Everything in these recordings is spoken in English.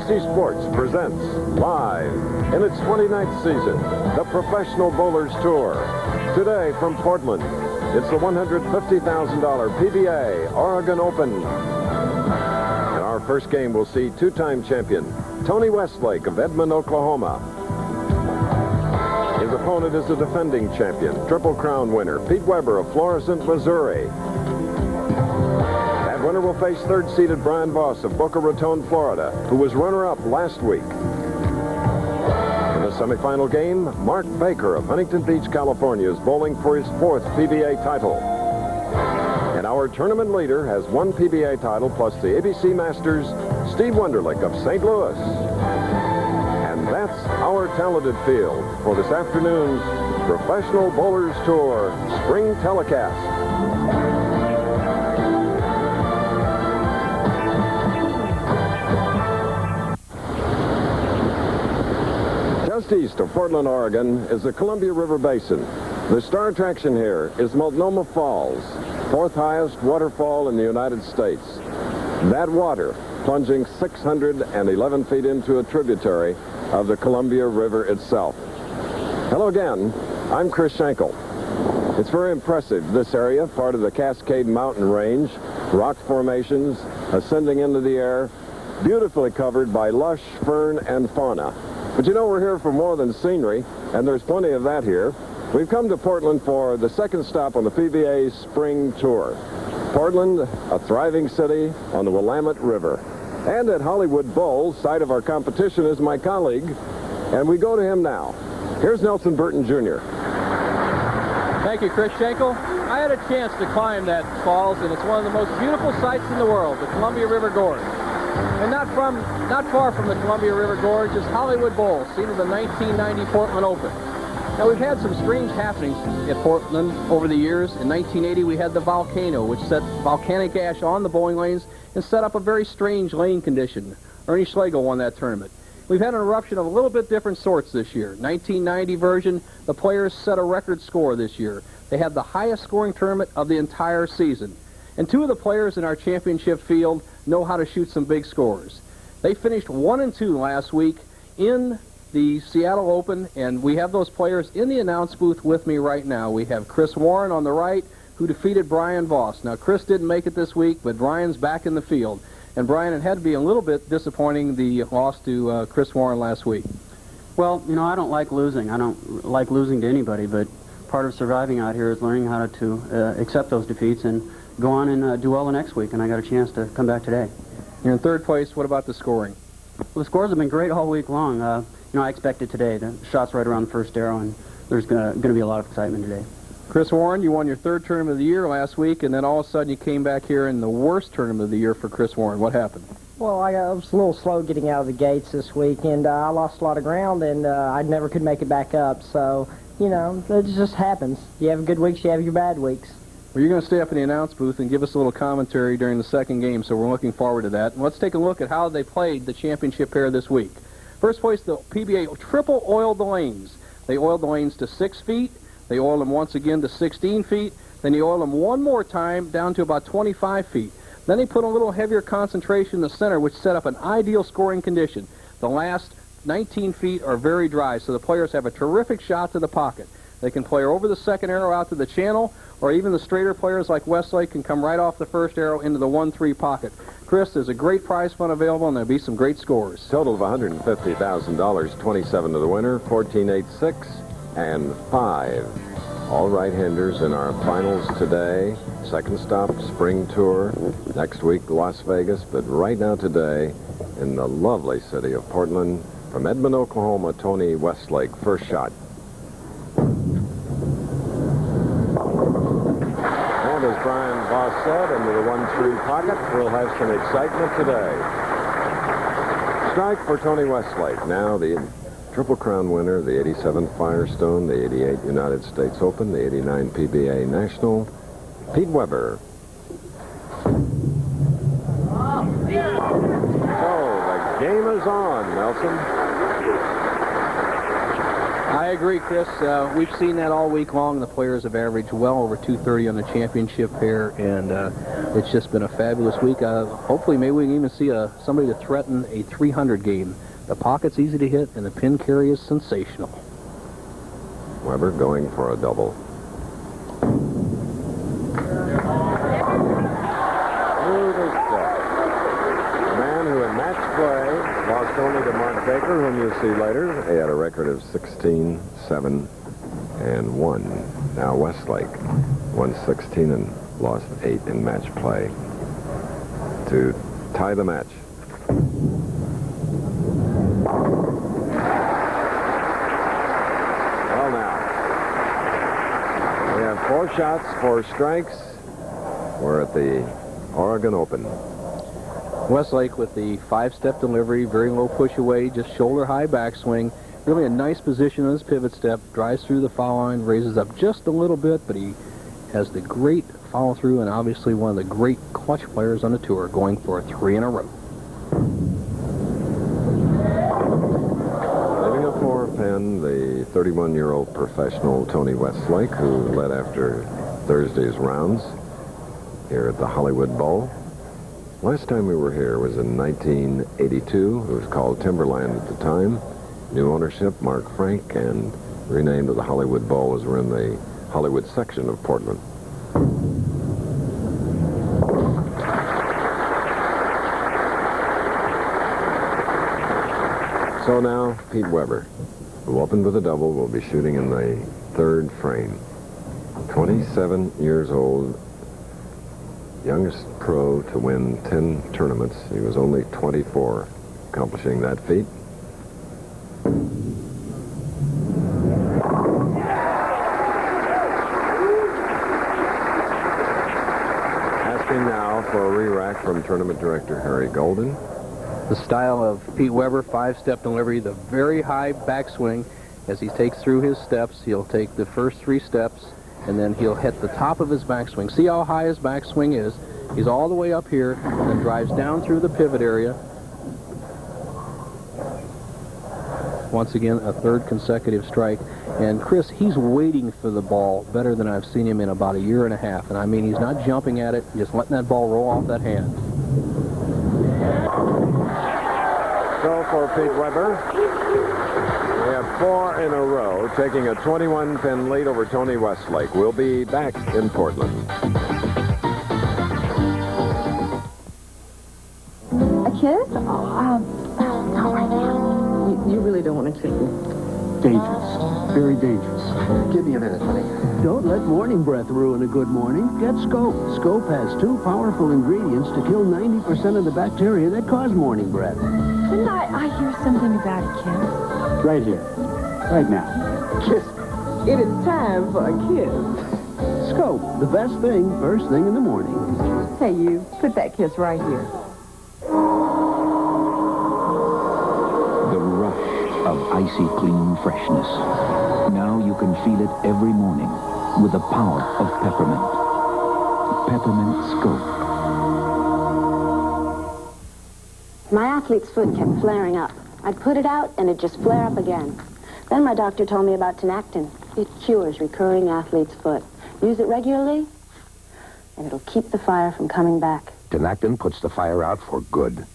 ABC Sports presents, live in its 29th season, the Professional Bowlers Tour. Today from Portland, it's the $150,000 PBA Oregon Open. In our first game, we'll see two-time champion Tony Westlake of Edmond, Oklahoma. His opponent is the defending champion, Triple Crown winner, Pete Weber of Florissant, Missouri. That winner will face third-seeded Brian Voss of Boca Raton, Florida, who was runner-up last week. In the semifinal game, Mark Baker of Huntington Beach, California, is bowling for his fourth PBA title. And our tournament leader has one PBA title plus the ABC Masters, Steve Wunderlich of St. Louis. And that's our talented field for this afternoon's Professional Bowlers Tour Spring Telecast. Just east of Portland, Oregon, is the Columbia River Basin. The star attraction here is Multnomah Falls, fourth highest waterfall in the United States. That water plunging 611 feet into a tributary of the Columbia River itself. Hello again, I'm Chris Schenkel. It's very impressive, this area, part of the Cascade Mountain Range, rock formations ascending into the air, beautifully covered by lush fern and fauna. But you know, we're here for more than scenery, and there's plenty of that here. We've come to Portland for the second stop on the PBA Spring Tour. Portland, a thriving city on the Willamette River. And at Hollywood Bowl, site of our competition, is my colleague, and we go to him now. Here's Nelson Burton, Jr. Thank you, Chris Schenkel. I had a chance to climb that falls, and it's one of the most beautiful sights in the world, the Columbia River Gorge. And not far from the Columbia River Gorge is Hollywood Bowl, scene of the 1990 Portland Open. Now, we've had some strange happenings at Portland over the years. In 1980, we had the volcano, which set volcanic ash on the bowling lanes and set up a very strange lane condition. Ernie Schlegel won that tournament. We've had an eruption of a little bit different sorts this year. 1990 version, the players set a record score this year. They had the highest scoring tournament of the entire season. And two of the players in our championship field know how to shoot some big scores. They finished 1-2 last week in the Seattle Open, and we have those players in the announce booth with me right now. We have Chris Warren on the right, who defeated Brian Voss. Now, Chris didn't make it this week, but Brian's back in the field. And Brian, it had to be a little bit disappointing, the loss to Chris Warren last week. Well, you know, I don't like losing. I don't like losing to anybody, but part of surviving out here is learning how to accept those defeats and go on and do well the next week, and I got a chance to come back today. You're in third place. What about the scoring? Well, the scores have been great all week long. You know, I expected today. The shot's right around the first arrow, and there's going to be a lot of excitement today. Chris Warren, you won your third tournament of the year last week, and then all of a sudden you came back here in the worst tournament of the year for Chris Warren. What happened? Well, I was a little slow getting out of the gates this week, and I lost a lot of ground, and I never could make it back up. So, you know, it just happens. You have good weeks, you have your bad weeks. Well, you're going to stay up in the announce booth and give us a little commentary during the second game, so we're looking forward to that. And let's take a look at how they played the championship pair this week. First place, the PBA triple oiled the lanes. They oiled the lanes to 6 feet. They oiled them once again to 16 feet. Then they oiled them one more time down to about 25 feet. Then they put a little heavier concentration in the center, which set up an ideal scoring condition. The last 19 feet are very dry, so the players have a terrific shot to the pocket. They can play over the second arrow out to the channel, or even the straighter players like Westlake can come right off the first arrow into the 1-3 pocket. Chris, there's a great prize fund available, and there'll be some great scores. Total of $150,000, 27 to the winner, 14, 8, 6, and 5. All right-handers in our finals today. Second stop, Spring Tour. Next week, Las Vegas. But right now today, in the lovely city of Portland, from Edmond, Oklahoma, Tony Westlake, first shot. And as Brian Voss said, into the 1-3 pocket, we'll have some excitement today. Strike for Tony Westlake. Now the Triple Crown winner, the 87 Firestone, the 88 United States Open, the 89 PBA National, Pete Weber. Oh, the game is on, Nelson. I agree, Chris. We've seen that all week long. The players have averaged well over 230 on the championship here, and it's just been a fabulous week. Hopefully, maybe we can even see somebody to threaten a 300 game. The pocket's easy to hit, and the pin carry is sensational. Weber going for a double. Who in match play lost only to Mark Baker, whom you'll see later. He had a record of 16, 7, and 1. Now Westlake won 16 and lost 8 in match play to tie the match. Well, now we have 4 shots, 4 strikes. We're at the Oregon Open. Westlake with the 5-step delivery, very low push away, just shoulder high backswing. Really a nice position on his pivot step, drives through the foul line, raises up just a little bit, but he has the great follow through and obviously one of the great clutch players on the tour, going for 3 in a row. Leaving a 4-pin, the 31-year-old professional Tony Westlake, who led after Thursday's rounds here at the Hollywood Bowl. Last time we were here was in 1982. It was called Timberland at the time. New ownership, Mark Frank, and renamed to the Hollywood Bowl as we're in the Hollywood section of Portland. So now, Pete Weber, who opened with a double, will be shooting in the 3rd frame. 27 years old. Youngest pro to win 10 tournaments. He was only 24 accomplishing that feat. Asking now for a re-rack from tournament director Harry Golden. The style of Pete Weber, 5-step delivery, the very high backswing. As he takes through his steps, he'll take the first 3 steps, and then he'll hit the top of his backswing. See how high his backswing is? He's all the way up here, and then drives down through the pivot area. Once again, a 3rd consecutive strike. And Chris, he's waiting for the ball better than I've seen him in about 1.5 years. And I mean, he's not jumping at it, just letting that ball roll off that hand. So for Pete Weber, we have 4 in a row, taking a 21-pin lead over Tony Westlake. We'll be back in Portland. A kiss? Oh, not right now. You really don't want to kiss me? Dangerous. Very dangerous. Give me a minute, honey. Don't let morning breath ruin a good morning. Get Scope. Scope has 2 powerful ingredients to kill 90% of the bacteria that cause morning breath. Didn't I hear something about a kiss? Right here. Right now. Kiss. It is time for a kiss. Scope. The best thing first thing in the morning. Hey, you. Put that kiss right here. The rush of icy clean freshness. Now you can feel it every morning with the power of peppermint. Peppermint Scope. My athlete's foot kept flaring up. I'd put it out, and it'd just flare up again. Then my doctor told me about Tinactin. It cures recurring athlete's foot. Use it regularly, and it'll keep the fire from coming back. Tinactin puts the fire out for good.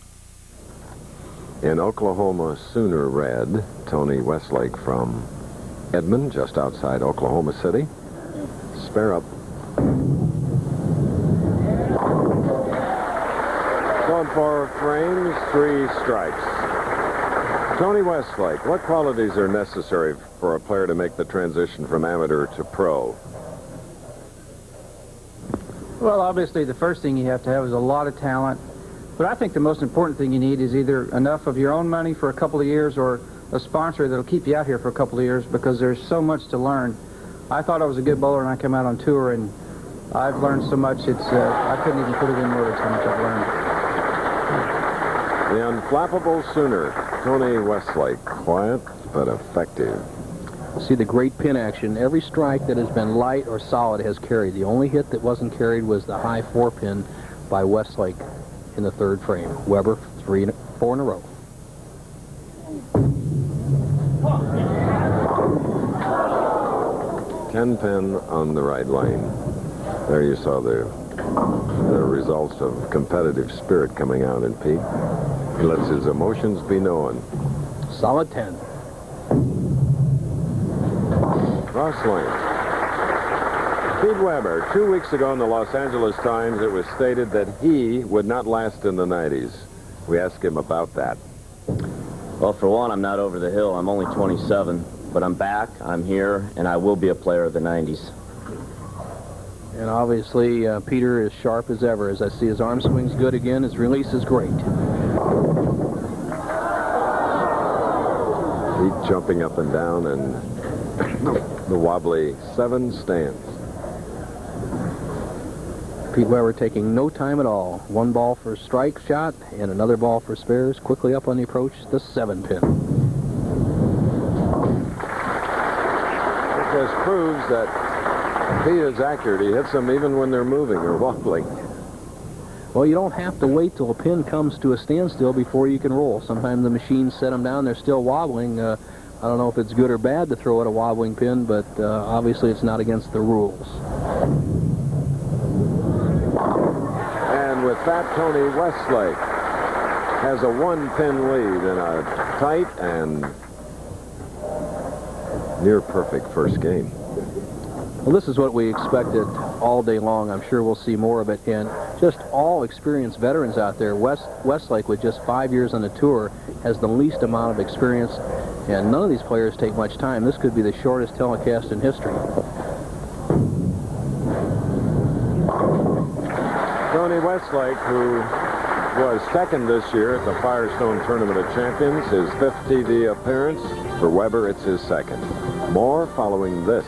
In Oklahoma Sooner red, Tony Westlake from Edmond, just outside Oklahoma City. Spare up. Going 4 frames, 3 strikes. Tony Westlake, what qualities are necessary for a player to make the transition from amateur to pro? Well, obviously, the first thing you have to have is a lot of talent. But I think the most important thing you need is either enough of your own money for a couple of years or a sponsor that'll keep you out here for a couple of years, because there's so much to learn. I thought I was a good bowler and I came out on tour, and I've learned so much. I couldn't even put it in words how much I've learned. The unflappable Sooner, Tony Westlake, quiet but effective. See the great pin action. Every strike that has been light or solid has carried. The only hit that wasn't carried was the high 4-pin by Westlake in the 3rd frame. Weber, 4 in a row. 10 pin on the right lane. There you saw the results of competitive spirit coming out in Pete. He lets his emotions be known. Solid 10. Cross lane. Pete Weber, 2 weeks ago in the Los Angeles Times, it was stated that he would not last in the 90s. We asked him about that. Well, for one, I'm not over the hill. I'm only 27, but I'm back, I'm here, and I will be a player of the 90s. And obviously, Peter is sharp as ever. As I see his arm swing's good again, his release is great. Pete jumping up and down, and the wobbly 7 stands. Pete Weber taking no time at all. 1 ball for a strike shot and another ball for spares. Quickly up on the approach, the 7 pin. It just proves that Pete is accurate. He hits them even when they're moving or wobbling. Well, you don't have to wait till a pin comes to a standstill before you can roll. Sometimes the machines set them down, they're still wobbling. I don't know if it's good or bad to throw at a wobbling pin, but obviously it's not against the rules. With that, Tony Westlake has a 1-pin lead in a tight and near-perfect first game. Well, this is what we expected all day long. I'm sure we'll see more of it. And just all experienced veterans out there. Westlake, with just 5 years on the tour, has the least amount of experience, and none of these players take much time. This could be the shortest telecast in history. Tony Westlake, who was second this year at the Firestone Tournament of Champions, his 5th TV appearance. For Weber, it's his 2nd. More following this.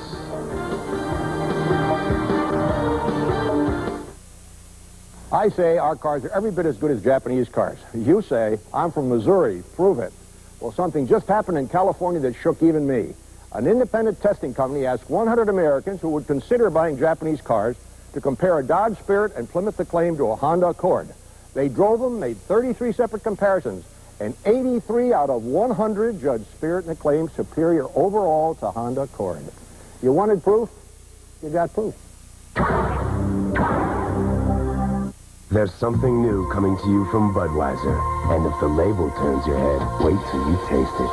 I say our cars are every bit as good as Japanese cars. You say, I'm from Missouri, prove it. Well, something just happened in California that shook even me. An independent testing company asked 100 Americans who would consider buying Japanese cars to compare a Dodge Spirit and Plymouth Acclaim to a Honda Accord. They drove them, made 33 separate comparisons, and 83 out of 100 judged Spirit and Acclaim superior overall to Honda Accord. You wanted proof? You got proof. There's something new coming to you from Budweiser, and if the label turns your head, wait till you taste it.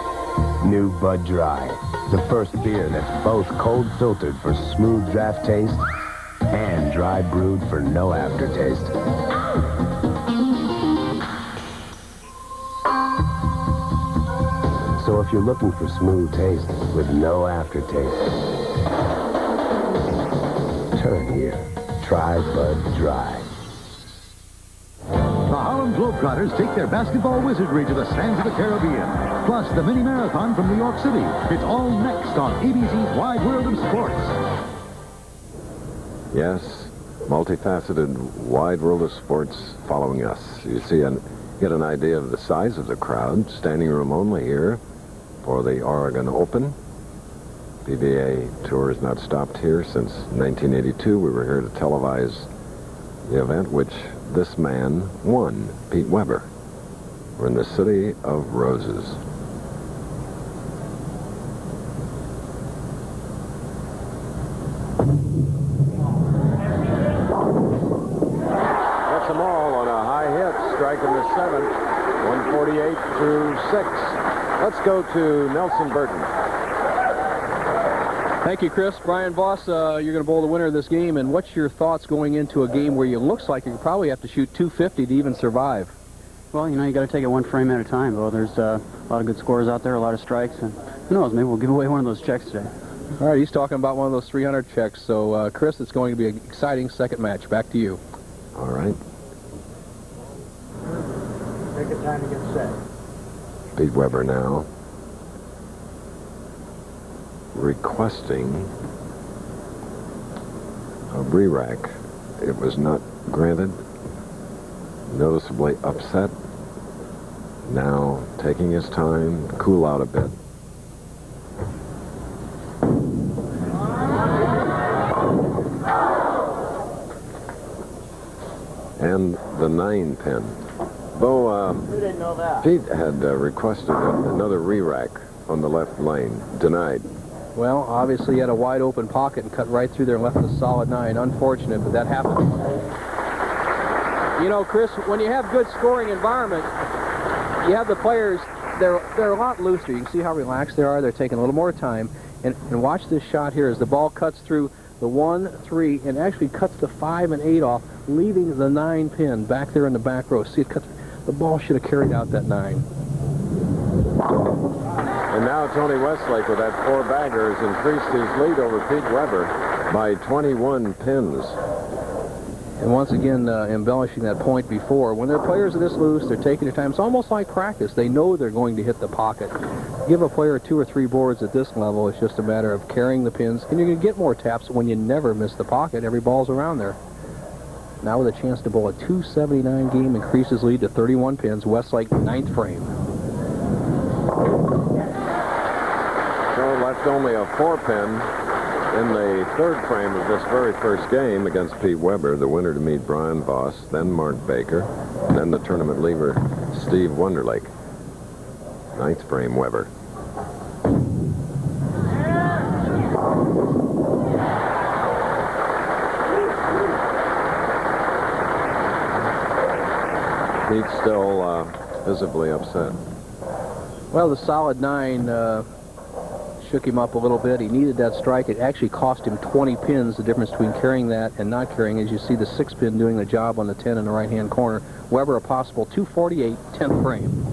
New Bud Dry, the first beer that's both cold filtered for smooth draft taste and dry brewed for no aftertaste. So if you're looking for smooth taste with no aftertaste, turn here. Try Bud Dry. The Harlem Globetrotters take their basketball wizardry to the sands of the Caribbean. Plus the mini marathon from New York City. It's all next on ABC's Wide World of Sports. Yes, multifaceted wide world of sports following us. You see, get an idea of the size of the crowd. Standing room only here for the Oregon Open. PBA Tour has not stopped here since 1982. We were here to televise the event, which this man won, Pete Weber. We're in the City of Roses. Gets them all on a high hit, striking the 7th, 148 through 6. Let's go to Nelson Burton. Thank you, Chris. Brian Voss, you're going to bowl the winner of this game, and what's your thoughts going into a game where it looks like you probably have to shoot 250 to even survive? Well, you know, you got to take it one frame at a time, though. There's a lot of good scores out there, a lot of strikes, and who knows, maybe we'll give away one of those checks today. All right, he's talking about one of those 300 checks. So, Chris, it's going to be an exciting second match. Back to you. All right. Take your time to get set. Pete Weber now requesting a re-rack. It was not granted. Noticeably upset. Now taking his time to cool out a bit. And the 9 pin. Though Pete had requested another re-rack on the left lane, denied. Well, obviously he had a wide open pocket and cut right through there and left a solid 9. Unfortunate, but that happened. You know, Chris, when you have good scoring environment, you have the players, they're a lot looser. You can see how relaxed they are. They're taking a little more time. And watch this shot here as the ball cuts through the 1, 3, and actually cuts the 5 and 8 off, leaving the 9 pin back there in the back row. See, it cuts. The ball should have carried out that 9. And now Tony Westlake with that 4-bagger has increased his lead over Pete Weber by 21 pins. And once again, embellishing that point before, when their players are this loose, they're taking their time. It's almost like practice. They know they're going to hit the pocket. Give a player 2 or 3 boards at this level. It's just a matter of carrying the pins, and you're going to get more taps when you never miss the pocket. Every ball's around there. Now with a chance to bowl a 279 game, increases lead to 31 pins. Westlake, 9th frame. So left only a 4-pin in the 3rd frame of this very first game against Pete Weber, the winner to meet Brian Voss, then Mark Baker, and then the tournament leaver Steve Wunderlich. 9th frame, Weber. Pete's still visibly upset. Well, the solid 9 shook him up a little bit. He needed that strike. It actually cost him 20 pins, the difference between carrying that and not carrying. As you see the 6-pin doing the job on the 10 in the right-hand corner. Weber a possible 248, 10th frame.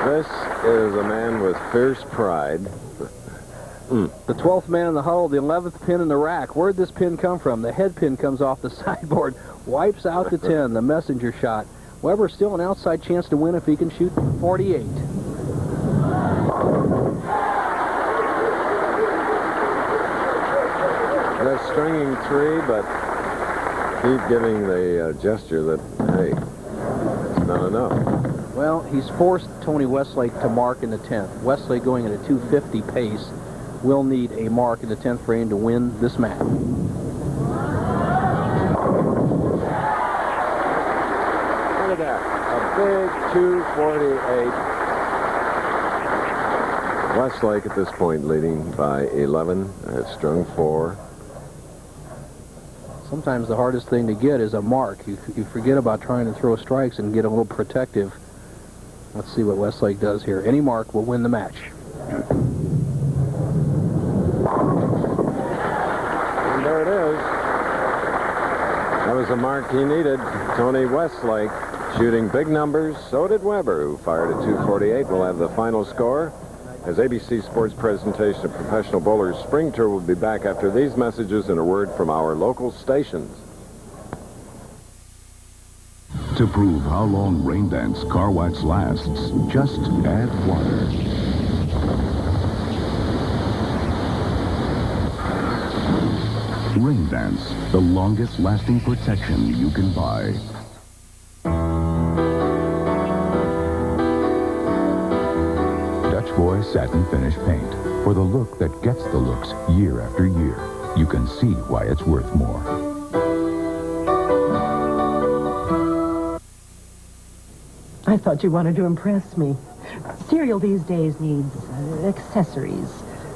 This is a man with fierce pride. The 12th man in the huddle, the 11th pin in the rack. Where'd this pin come from? The head pin comes off the sideboard, wipes out the 10, the messenger shot. Weber still an outside chance to win if he can shoot 48. They're stringing 3, but keep giving the gesture that, hey, it's not enough. Well, he's forced Tony Westlake to mark in the 10th. Westlake going at a 250 pace will need a mark in the 10th frame to win this match. Look at that. A big 248. Westlake at this point leading by 11. Has strung 4. Sometimes the hardest thing to get is a mark. You forget about trying to throw strikes and get a little protective. Let's see what Westlake does here. Any mark will win the match. And there it is. That was the mark he needed. Tony Westlake shooting big numbers. So did Weber, who fired at 248. We'll have the final score as ABC Sports presentation of Professional Bowlers Spring Tour will be back after these messages and a word from our local stations. To prove how long Rain Dance car wax lasts, just add water. Rain Dance, the longest lasting protection you can buy. Dutch Boy Satin Finish Paint. For the look that gets the looks year after year. You can see why it's worth more. I thought you wanted to impress me. Cereal these days needs accessories.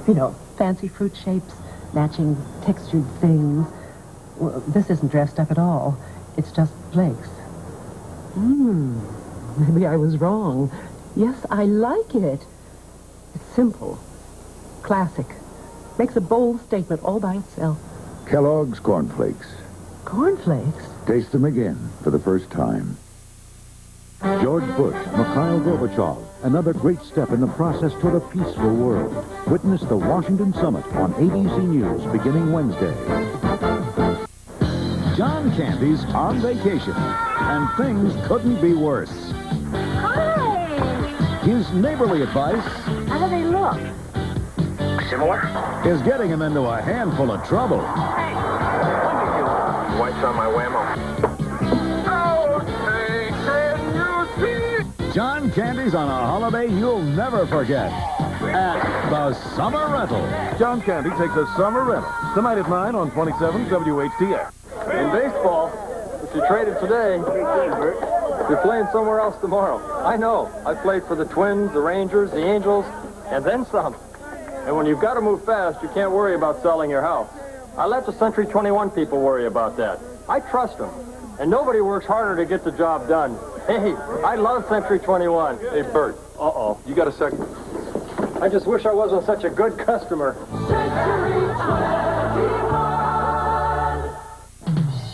You know, fancy fruit shapes, matching textured things. Well, this isn't dressed up at all. It's just flakes. Maybe I was wrong. Yes, I like it. It's simple. Classic. Makes a bold statement all by itself. Kellogg's Corn Flakes. Cornflakes? Taste them again for the first time. George Bush, Mikhail Gorbachev, another great step in the process toward a peaceful world. Witness the Washington Summit on ABC News beginning Wednesday. John Candy's on vacation, and things couldn't be worse. Hi! His neighborly advice How do they look? similar is getting him into a handful of trouble. Hey, what did you do? Whites on my whammo. John Candy's on a holiday you'll never forget at the Summer Rental. John Candy takes a summer rental. Tonight at 9 on 27 WHTX. In baseball, If you traded today, you're playing somewhere else tomorrow. I know. I played for the Twins, the Rangers, the Angels, and then some. And when you've got to move fast, you can't worry about selling your house. I let the Century 21 people worry about that. I trust them. And nobody works harder to get the job done. Hey, I love Century 21. Hey, Bert. Uh-oh. You got a second? I just wish I wasn't such a good customer.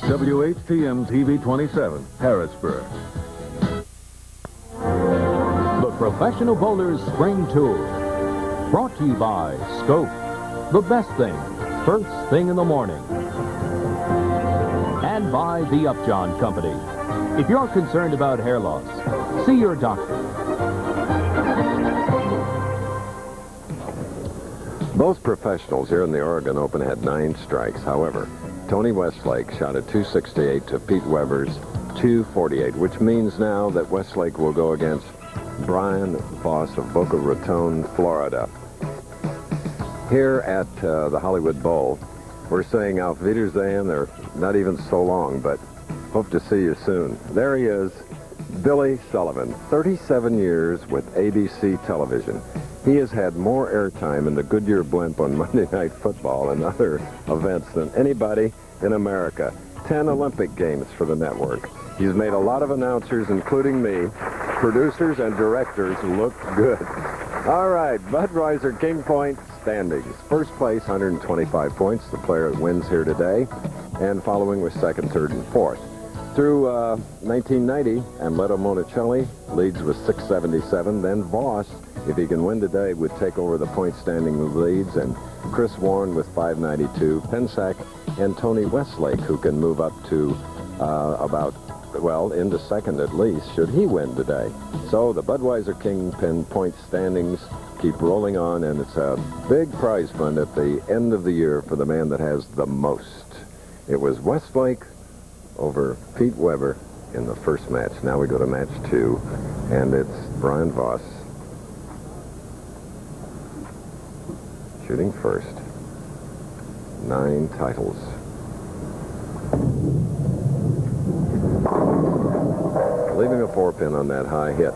WHTM TV 27, Harrisburg. The Professional Bowlers Spring Tour. Brought to you by Scope. The best thing, first thing in the morning. And by the Upjohn Company. If you're concerned about hair loss, see your doctor. Both professionals here in the Oregon Open had 9 strikes. However, Tony Westlake shot a .268 to Pete Weber's .248, which means now that Westlake will go against Brian Voss of Boca Raton, Florida. Here at the Hollywood Bowl, we're saying Auf Wiedersehen, or not even so long, but hope to see you soon. There he is, Billy Sullivan, 37 years with ABC Television. He has had more airtime in the Goodyear Blimp on Monday Night Football and other events than anybody in America. 10 Olympic Games for the network. He's made a lot of announcers, including me, producers and directors look good. All right, Budweiser King Point standings. First place, 125 points, the player that wins here today, and following with second, third, and fourth. Through 1990, Amleto Monicelli leads with 677. Then Voss, if he can win today, would take over the point standing leads, and Chris Warren with 592. Pensack and Tony Westlake, who can move up to into second at least, should he win today. So the Budweiser Kingpin point standings keep rolling on, and it's a big prize fund at the end of the year for the man that has the most. It was Westlake over Pete Weber in the first match. Now we go to match 2, and it's Brian Voss shooting first. 9 titles. Leaving a 4-pin on that high hit.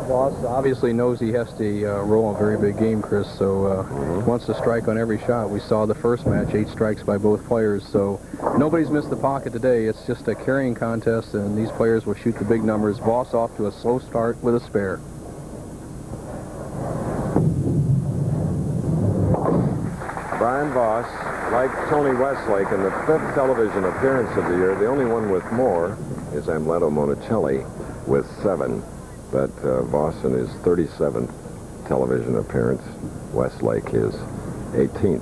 Voss obviously knows he has to roll a very big game, Chris, so wants to strike on every shot. We saw the first match, 8 strikes by both players, so nobody's missed the pocket today. It's just a carrying contest, and these players will shoot the big numbers. Voss off to a slow start with a spare. Brian Voss, like Tony Westlake, in the 5th television appearance of the year. The only one with more is Amleto Monicelli with 7. But Voss in his 37th television appearance, Westlake his 18th.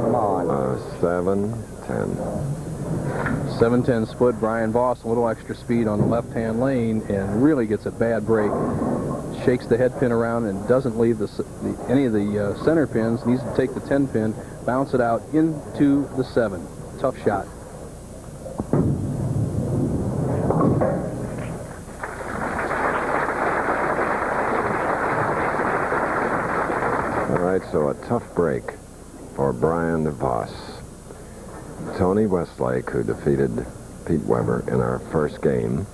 Come on. 7-10. 7-10 split. Brian Voss, a little extra speed on the left-hand lane, and really gets a bad break. Shakes the head pin around and doesn't leave any of the center pins. Needs to take the 10 pin, bounce it out into the 7. Tough shot. All right, so a tough break for Brian Voss. Tony Westlake, who defeated Pete Weber in our first game.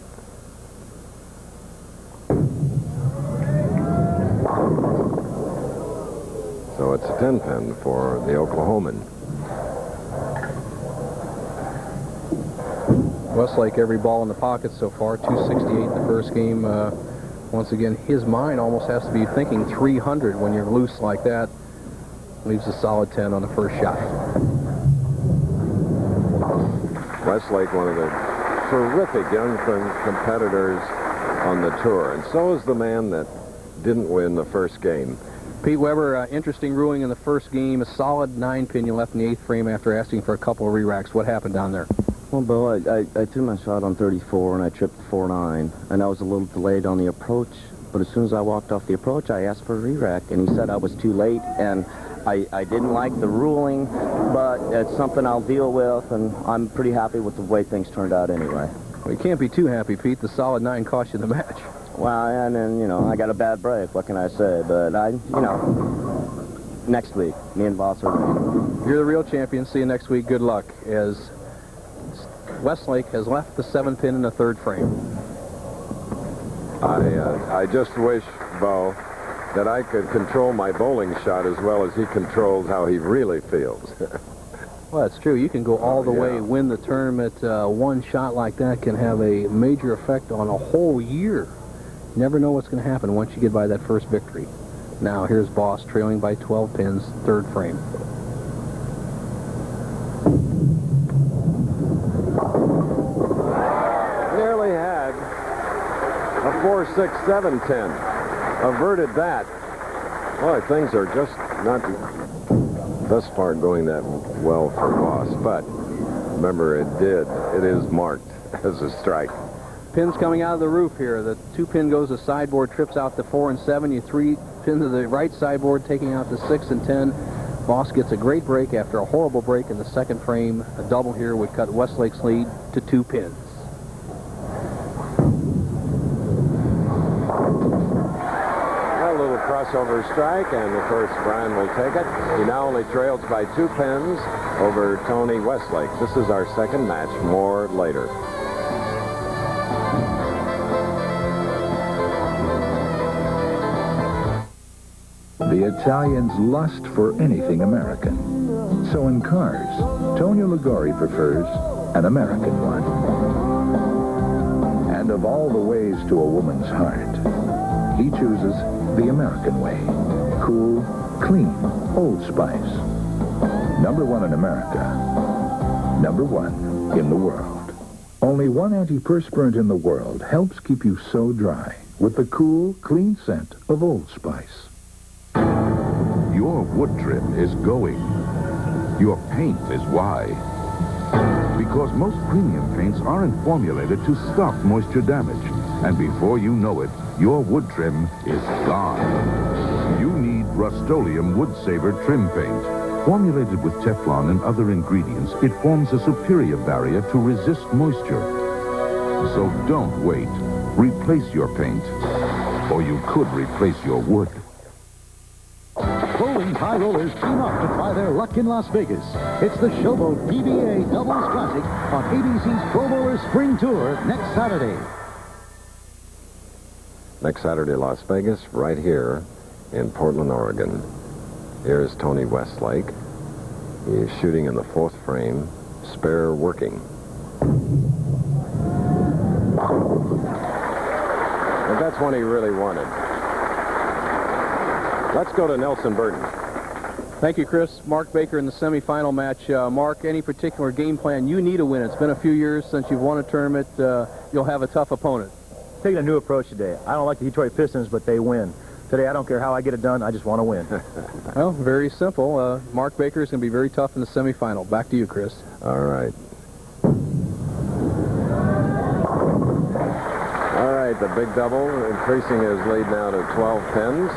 So it's a 10 pin for the Oklahoman. Westlake, every ball in the pocket so far. 268 in the first game. Once again, his mind almost has to be thinking 300 when you're loose like that. Leaves a solid 10 on the first shot. Westlake, one of the terrific young competitors on the tour, and so is the man that didn't win the first game. Pete Weber, interesting ruling in the first game. A solid 9-pin you left in the 8th frame after asking for a couple of re-racks. What happened down there? Well, Bill, I threw my shot on 34 and I tripped 4-9, and I was a little delayed on the approach. But as soon as I walked off the approach, I asked for a re-rack, and he said I was too late, and I didn't like the ruling, but it's something I'll deal with, and I'm pretty happy with the way things turned out anyway. Well, you can't be too happy, Pete. The solid 9 cost you the match. Well, and then, you know, I got a bad break. What can I say? But next week, me and Voss are ready. You're the real champion. See you next week. Good luck. As Westlake has left the 7th pin in the 3rd frame. I just wish, Bo, that I could control my bowling shot as well as he controls how he really feels. Well, that's true. You can go all the way, win the tournament. One shot like that can have a major effect on a whole year. You never know what's going to happen once you get by that first victory. Now, here's Voss trailing by 12 pins, 3rd frame. Nearly had a 4-6-7-10. Averted that. Boy, things are just not thus far going that well for Voss, but remember, it is marked as a strike. Pins coming out of the roof here. The 2-pin goes to sideboard, trips out to 4 and 7. You 3-pin to the right sideboard, taking out to 6 and 10. Voss gets a great break after a horrible break in the 2nd frame. A double here would cut Westlake's lead to 2 pins. Crossover strike, and of course Brian will take it. He now only trails by 2 pins over Tony Westlake. This is our 2nd match. More later. The Italians lust for anything American. So in cars, Tonio Liguori prefers an American one. And of all the ways to a woman's heart, he chooses the American way. Cool, clean, Old Spice. #1 in America. #1 in the world. Only one antiperspirant in the world helps keep you so dry with the cool, clean scent of Old Spice. Your wood trim is going. Your paint is why. Because most premium paints aren't formulated to stop moisture damage. And before you know it, your wood trim is gone. You need Rust-Oleum Wood Saver Trim Paint. Formulated with Teflon and other ingredients, it forms a superior barrier to resist moisture. So don't wait. Replace your paint. Or you could replace your wood. Bowling's high rollers team up to try their luck in Las Vegas. It's the Showboat PBA Doubles Classic on ABC's Pro Bowler Spring Tour next Saturday. Next Saturday, Las Vegas, right here in Portland, Oregon. Here's Tony Westlake. He's shooting in the 4th frame, spare working. But that's one he really wanted. Let's go to Nelson Burton. Thank you, Chris. Mark Baker in the semifinal match. Mark, any particular game plan? You need a win. It's been a few years since you've won a tournament. You'll have a tough opponent. Taking a new approach today. I don't like the Detroit Pistons, but they win. Today, I don't care how I get it done. I just want to win. Well, very simple. Mark Baker is going to be very tough in the semifinal. Back to you, Chris. All right. All right, the big double, increasing his lead now to 12 pins.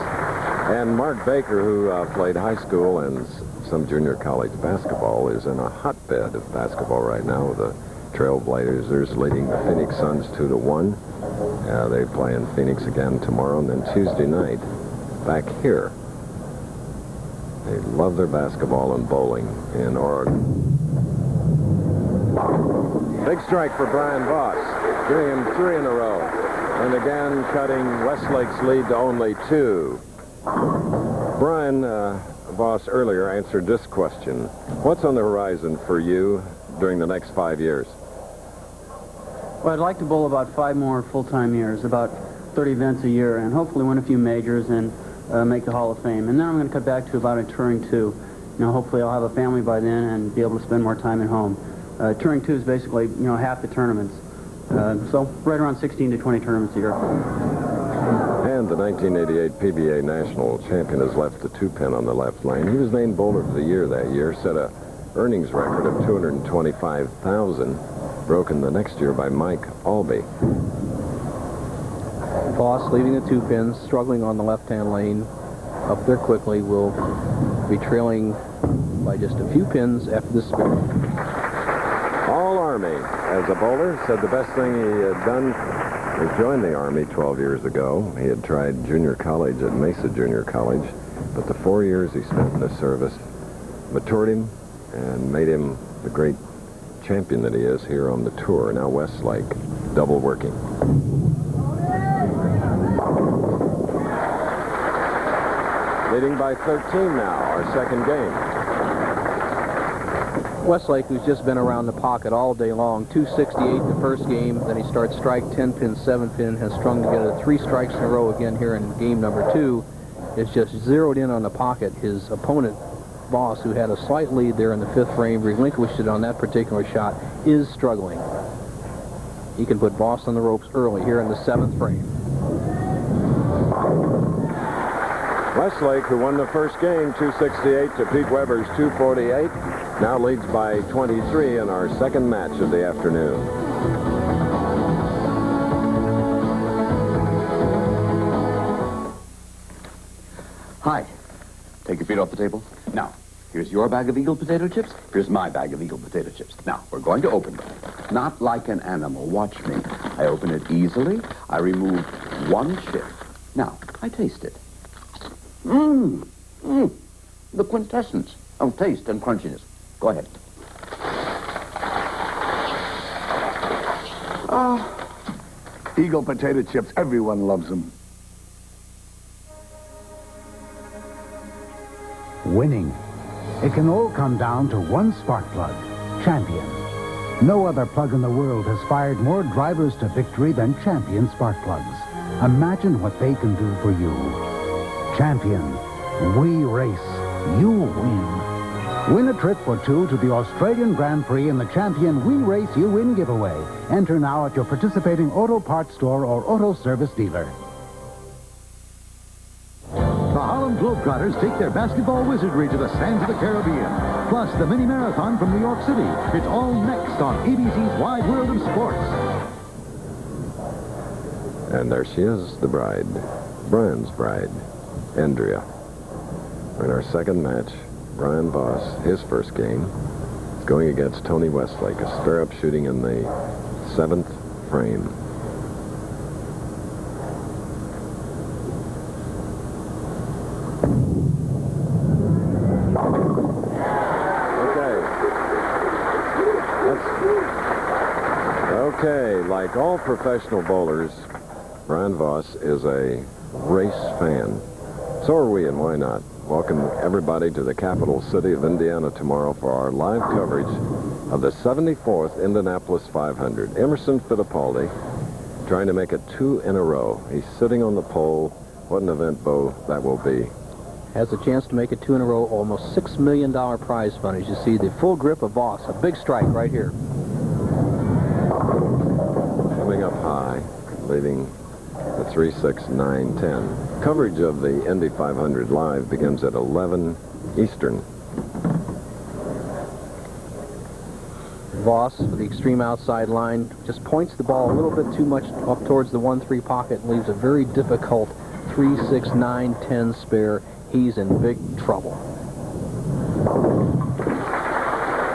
And Mark Baker, who played high school and some junior college basketball, is in a hotbed of basketball right now with the Trailblazers leading the Phoenix Suns 2-1. They play in Phoenix again tomorrow, and then Tuesday night back here. They love their basketball and bowling in Oregon. Big strike for Brian Voss, giving him 3 in a row. And again, cutting Westlake's lead to only 2. Brian Voss earlier answered this question. What's on the horizon for you during the next 5 years? Well, I'd like to bowl about 5 more full-time years, about 30 events a year, and hopefully win a few majors and make the Hall of Fame. And then I'm going to cut back to about a touring 2. You know, hopefully I'll have a family by then and be able to spend more time at home. Touring 2 is basically, you know, half the tournaments. So right around 16 to 20 tournaments a year. And the 1988 PBA National Champion has left the 2-pin on the left lane. He was named Bowler of the Year that year, set a earnings record of $225,000, broken the next year by Mike Albee. Voss leaving the 2 pins, struggling on the left-hand lane. Up there quickly will be trailing by just a few pins after this spare. All Army as a bowler. Said the best thing he had done was join the Army 12 years ago. He had tried junior college at Mesa Junior College, but the 4 years he spent in the service matured him and made him the great champion that he is here on the tour. Now Westlake, double working. Leading by 13 now, our second game. Westlake, who's just been around the pocket all day long, 268 the first game, then he starts strike 10-pin, 7-pin, has strung together 3 strikes in a row again here in game number 2. Is just zeroed in on the pocket. His opponent, Voss, who had a slight lead there in the 5th frame, relinquished it on that particular shot, is struggling. He can put Voss on the ropes early here in the 7th frame. Westlake, who won the first game 268 to Pete Weber's 248, now leads by 23 in our second match of the afternoon. Hi. Take your feet off the table. Now, here's your bag of Eagle potato chips. Here's my bag of Eagle potato chips. Now, we're going to open them. Not like an animal. Watch me. I open it easily. I remove one chip. Now, I taste it. The quintessence of taste and crunchiness. Go ahead. Eagle potato chips. Everyone loves them. Winning. It can all come down to one spark plug, Champion. No other plug in the world has fired more drivers to victory than Champion spark plugs. Imagine what they can do for you. Champion. We race. You win. Win a trip for 2 to the Australian Grand Prix in the Champion We Race You Win giveaway. Enter now at your participating auto parts store or auto service dealer. The Harlem Globetrotters take their basketball wizardry to the sands of the Caribbean. Plus, the mini marathon from New York City. It's all next on ABC's Wide World of Sports. And there she is, the bride. Brian's bride, Andrea. In our second match, Brian Voss, his first game, is going against Tony Westlake, a spare-up shooting in the 7th frame. Okay, like all professional bowlers, Brian Voss is a race fan. So are we, and why not? Welcome everybody to the capital city of Indiana tomorrow for our live coverage of the 74th Indianapolis 500. Emerson Fittipaldi trying to make it 2 in a row. He's sitting on the pole. What an event, Bo, that will be. Has a chance to make it 2 in a row, almost $6 million prize fund. As you see, the full grip of Voss, a big strike right here. Coming up high, leading the 3-6-9-10. Coverage of the Indy 500 live begins at 11 Eastern. Voss, with the extreme outside line, just points the ball a little bit too much up towards the 1-3 pocket and leaves a very difficult 3-6-9-10 spare. He's in big trouble.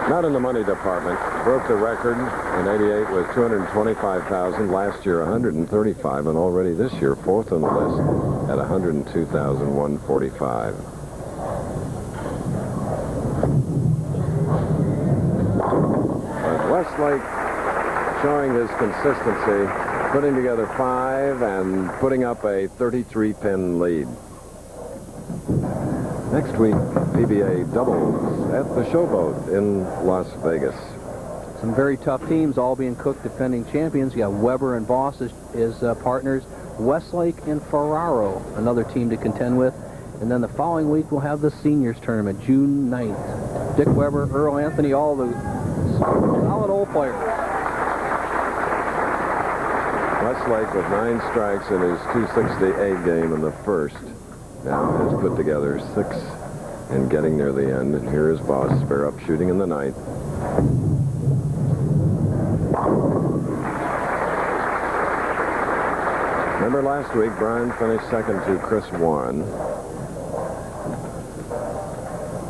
Not in the money department. Broke the record in '88 with $225,000. Last year, $135,000, and already this year, 4th on the list at $102,145. But Westlake showing his consistency, putting together 5 and putting up a 33-pin lead. Next week, PBA doubles at the Showboat in Las Vegas. Some very tough teams, all being Cook defending champions. You got Weber and Voss as partners. Westlake and Ferraro, another team to contend with. And then the following week, we'll have the seniors tournament, June 9th. Dick Weber, Earl Anthony, all the solid old players. Westlake with 9 strikes in his 268 game in the first. Now has put together 6 and getting near the end. And here is Voss, spare up shooting in the 9th. Remember last week, Brian finished second to Chris Warren.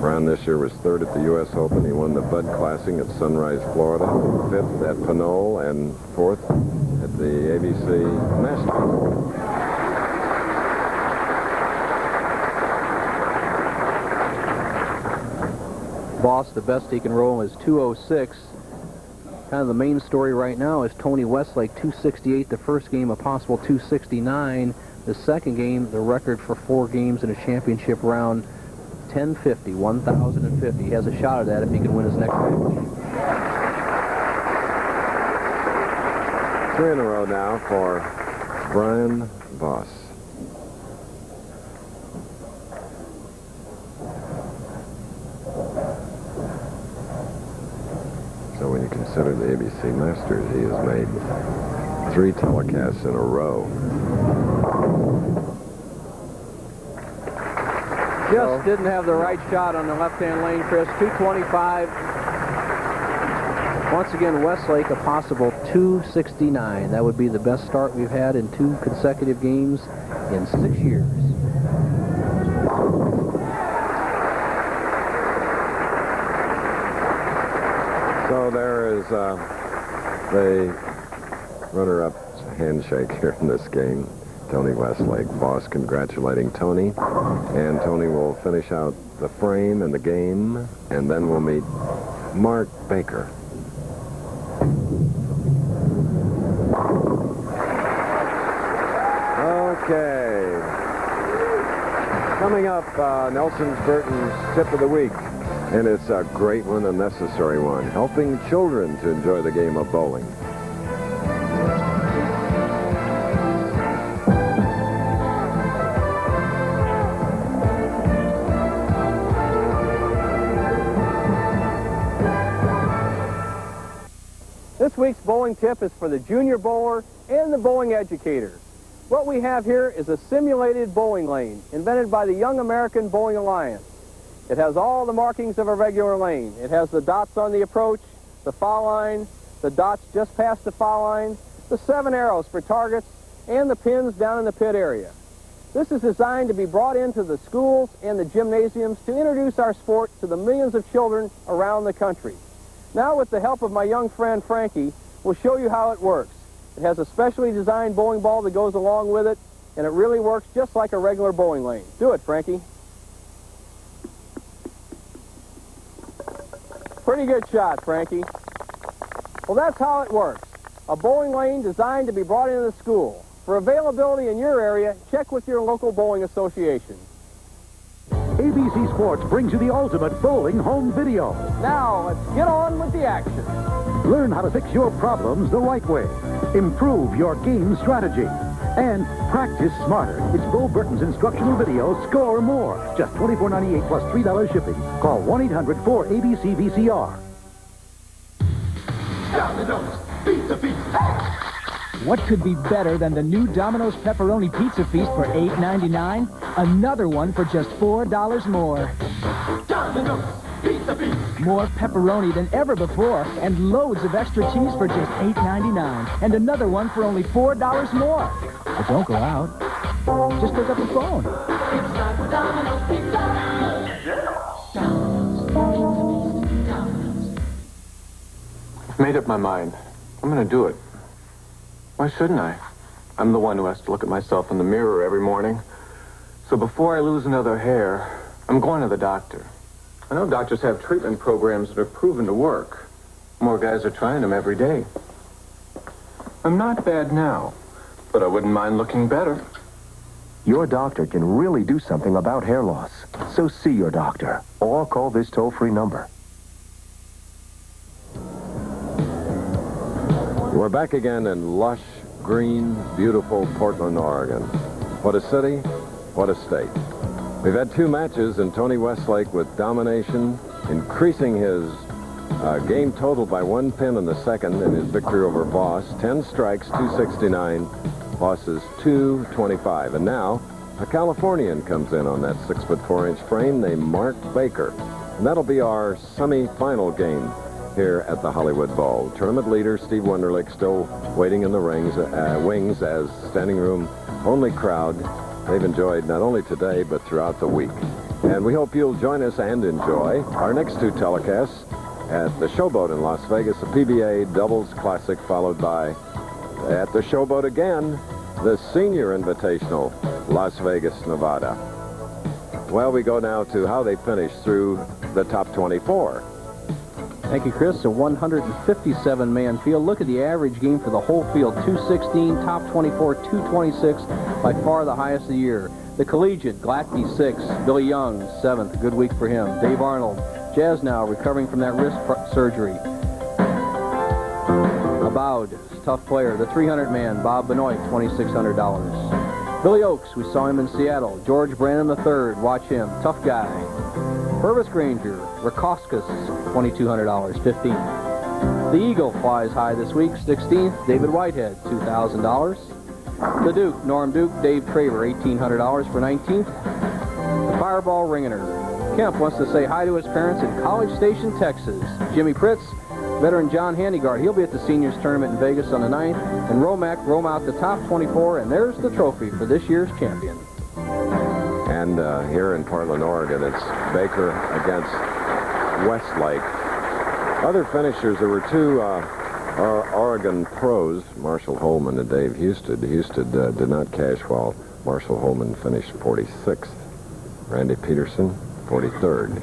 Brown this year was third at the U.S. Open. He won the Bud Classic at Sunrise, Florida, fifth at Pinole, and fourth at the ABC Masters. Voss, the best he can roll is 206. Kind of the main story right now is Tony Westlake, 268, the first game, a possible 269. The second game, the record for 4 games in a championship round, 1050, 1,050. He has a shot at that if he can win his next match. 3 in a row now for Brian Voss. So when you consider the ABC Masters, he has made 3 telecasts in a row. Just didn't have the right shot on the left-hand lane, Chris. 225. Once again, Westlake, a possible 269. That would be the best start we've had in 2 consecutive games in 6 years. So there is the runner-up handshake here in this game. Tony Westlake. Voss congratulating Tony. And Tony will finish out the frame and the game. And then we'll meet Mark Baker. Okay. Coming up, Nelson Burton's Tip of the Week. And it's a great one, a necessary one. Helping children to enjoy the game of bowling. This week's bowling tip is for the junior bowler and the bowling educators. What we have here is a simulated bowling lane invented by the Young American Bowling Alliance. It has all the markings of a regular lane. It has the dots on the approach, the foul line, the dots just past the foul line, the 7 arrows for targets, and the pins down in the pit area. This is designed to be brought into the schools and the gymnasiums to introduce our sport to the millions of children around the country. Now, with the help of my young friend Frankie, we'll show you how it works. It has a specially designed bowling ball that goes along with it, and it really works just like a regular bowling lane. Do it, Frankie. Pretty good shot, Frankie. Well, that's how it works. A bowling lane designed to be brought into the school. For availability in your area, check with your local bowling association. ABC Sports brings you the ultimate bowling home video. Now, let's get on with the action. Learn how to fix your problems the right way. Improve your game strategy. And practice smarter. It's Bo Burton's instructional video, Score More. Just $24.98 plus $3 shipping. Call 1-800-4ABC-VCR. Domino's Pizza Feast. What could be better than the new Domino's Pepperoni Pizza Feast for $8.99? Another one for just $4 more. Domino's Pizza Feast. More pepperoni than ever before, and loads of extra cheese for just $8.99. And another one for only $4 more. But don't go out. Just pick up the phone. It's time for Domino's Pizza. I've made up my mind. I'm going to do it. Why shouldn't I? I'm the one who has to look at myself in the mirror every morning. So before I lose another hair, I'm going to the doctor. I know doctors have treatment programs that are proven to work. More guys are trying them every day. I'm not bad now, but I wouldn't mind looking better. Your doctor can really do something about hair loss. So see your doctor, or call this toll-free number. We're back again in lush, green, beautiful Portland, Oregon. What a city, what a state. We've had 2 matches, and Tony Westlake with domination, increasing his game total by 1 pin in the second in his victory over Voss. 10 strikes, 269. Voss's 225. And now, a Californian comes in on that 6'4" frame named Mark Baker. And that'll be our semi-final game here at the Hollywood Bowl. Tournament leader Steve Wunderlich still waiting in the wings as standing room only crowd they've enjoyed not only today but throughout the week. And we hope you'll join us and enjoy our next two telecasts at the Showboat in Las Vegas, the PBA Doubles Classic, followed by, at the Showboat again, the Senior Invitational, Las Vegas, Nevada. Well, we go now to how they finished through the top 24. Thank you, Chris. A 157-man field. Look at the average game for the whole field. 216, top 24, 226, by far the highest of the year. The Collegiate, Glatke 6th, Billy Young 7th, good week for him. Dave Arnold, Jazz now recovering from that wrist surgery. Abowd, tough player. The 300-man, Bob Benoit, $2,600. Billy Oakes, we saw him in Seattle. George Brandon III, watch him, tough guy. Purvis Granger, Rakoskis, $2,200, 15th. The Eagle flies high this week, 16th. David Whitehead, $2,000. The Duke, Norm Duke, Dave Traver, $1,800 for 19th. The Fireball Ringener. Kemp wants to say hi to his parents in College Station, Texas. Jimmy Pritz, veteran John Handegard, he'll be at the Seniors Tournament in Vegas on the 9th. And Romack roam out the top 24, and there's the trophy for this year's champion. And here in Portland, Oregon, it's Baker against Westlake. Other finishers, there were two Oregon pros, Marshall Holman and Dave Husted. Husted did not cash while Marshall Holman finished 46th. Randy Peterson, 43rd.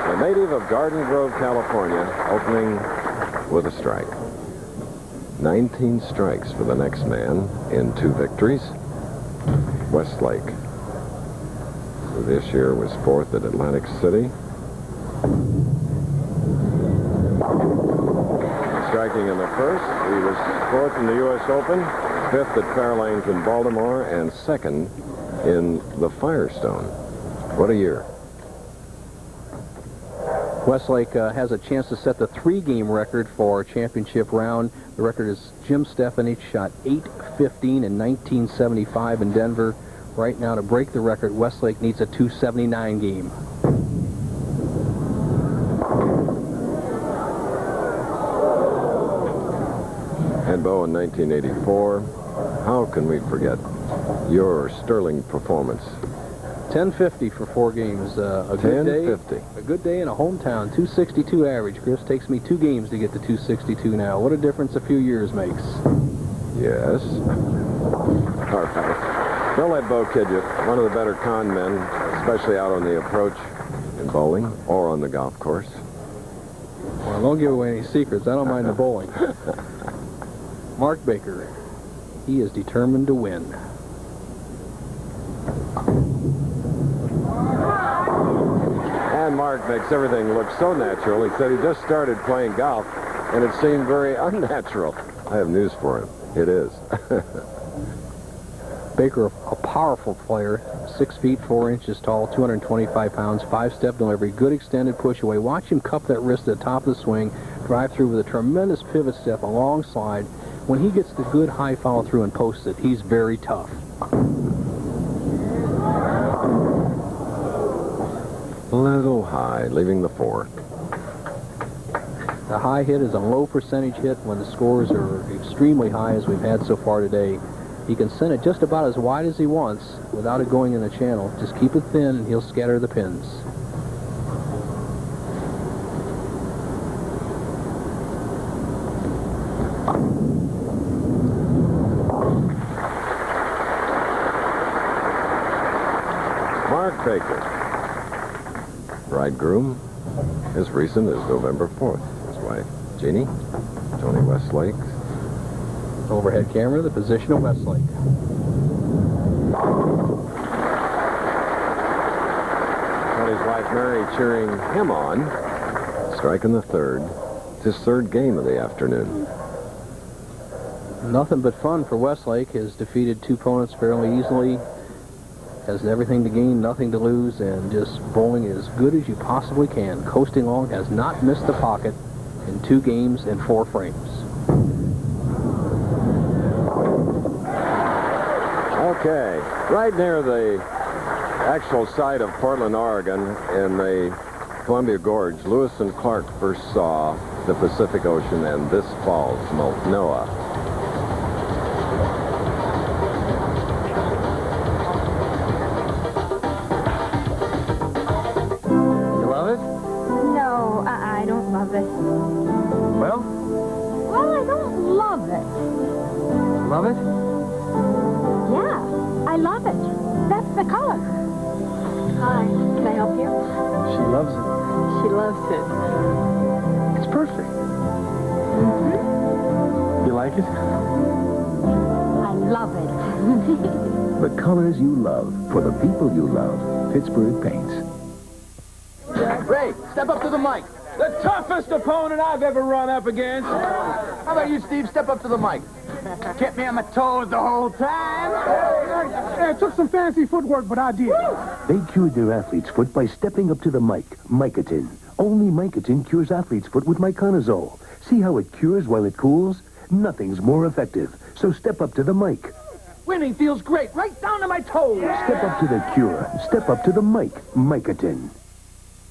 The native of Garden Grove, California, opening with a strike. 19 strikes for the next man in 2 victories. Westlake, who this year was 4th at Atlantic City. Striking in the first, he was 4th in the U.S. Open, 5th at Fairlanes in Baltimore, and 2nd in the Firestone. What a year. Westlake has a chance to set the 3-game record for championship round. The record is Jim Stefanich shot .815 in 1975 in Denver. Right now, to break the record, Westlake needs a .279 game. And Bo in 1984. How can we forget your sterling performance? 1050 for 4 games. A good day. 1050. A good day in a hometown. 262 average. Chris, takes me 2 games to get to 262 now. What a difference a few years makes. Yes. All right. Don't let Bo kid you. One of the better con men, especially out on the approach in bowling or on the golf course. Well, don't give away any secrets. I don't mind the bowling. Mark Baker. He is determined to win. And Mark makes everything look so natural. He said he just started playing golf, and it seemed very unnatural. I have news for him. It is. Baker, a powerful player, 6 feet 4 inches tall, 225 pounds, 5-step delivery, good extended push away. Watch him cup that wrist at the top of the swing, drive through with a tremendous pivot step, a long slide. When he gets the good high follow through and posts it, he's very tough. A little high, leaving the 4. The high hit is a low percentage hit when the scores are extremely high, as we've had so far today. He can send it just about as wide as he wants without it going in the channel. Just keep it thin and he'll scatter the pins. Mark Baker. Bridegroom, as recent as November 4th. His wife, Jeannie, Tony Westlake. Overhead camera, the position of Westlake. Tony's wife, Mary, cheering him on. Striking the 3rd. It's his 3rd game of the afternoon. Nothing but fun for Westlake. Has defeated 2 opponents fairly easily. Has everything to gain, nothing to lose, and just bowling as good as you possibly can. Coasting along, has not missed the pocket in 2 games and 4 frames. Okay, right near the actual site of Portland, Oregon, in the Columbia Gorge, Lewis and Clark first saw the Pacific Ocean and this fall's Multnomah. love it. That's the color. Hi, can I help you? She loves it. She loves it. It's perfect. You like it? I love it. The colors you love for the people you love. Pittsburgh Paints. Ray, step up to the mic. The toughest opponent I've ever run up against. How about you, Steve? Step up to the mic. Kept me on my toes the whole time. It took some fancy footwork, but I did. They cured their athlete's foot by stepping up to the mic. Micotin. Only Micotin cures athlete's foot with miconazole. See how it cures while it cools? Nothing's more effective. So step up to the mic. Winning feels great, right down to my toes. Step up to the cure. Step up to the mic. Micotin.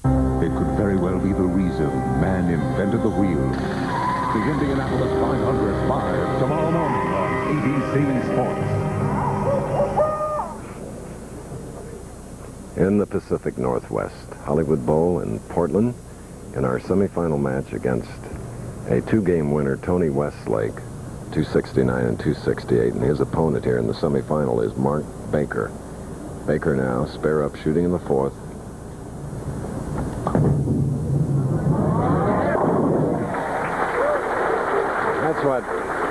It could very well be the reason man invented the wheel. The Indianapolis 500 tomorrow morning on ABC Sports. In the Pacific Northwest, Hollywood Bowl in Portland, in our semifinal match against a two-game winner, Tony Westlake, 269 and 268, and his opponent here in the semifinal is Mark Baker. Baker now spare up shooting in the fourth. That's what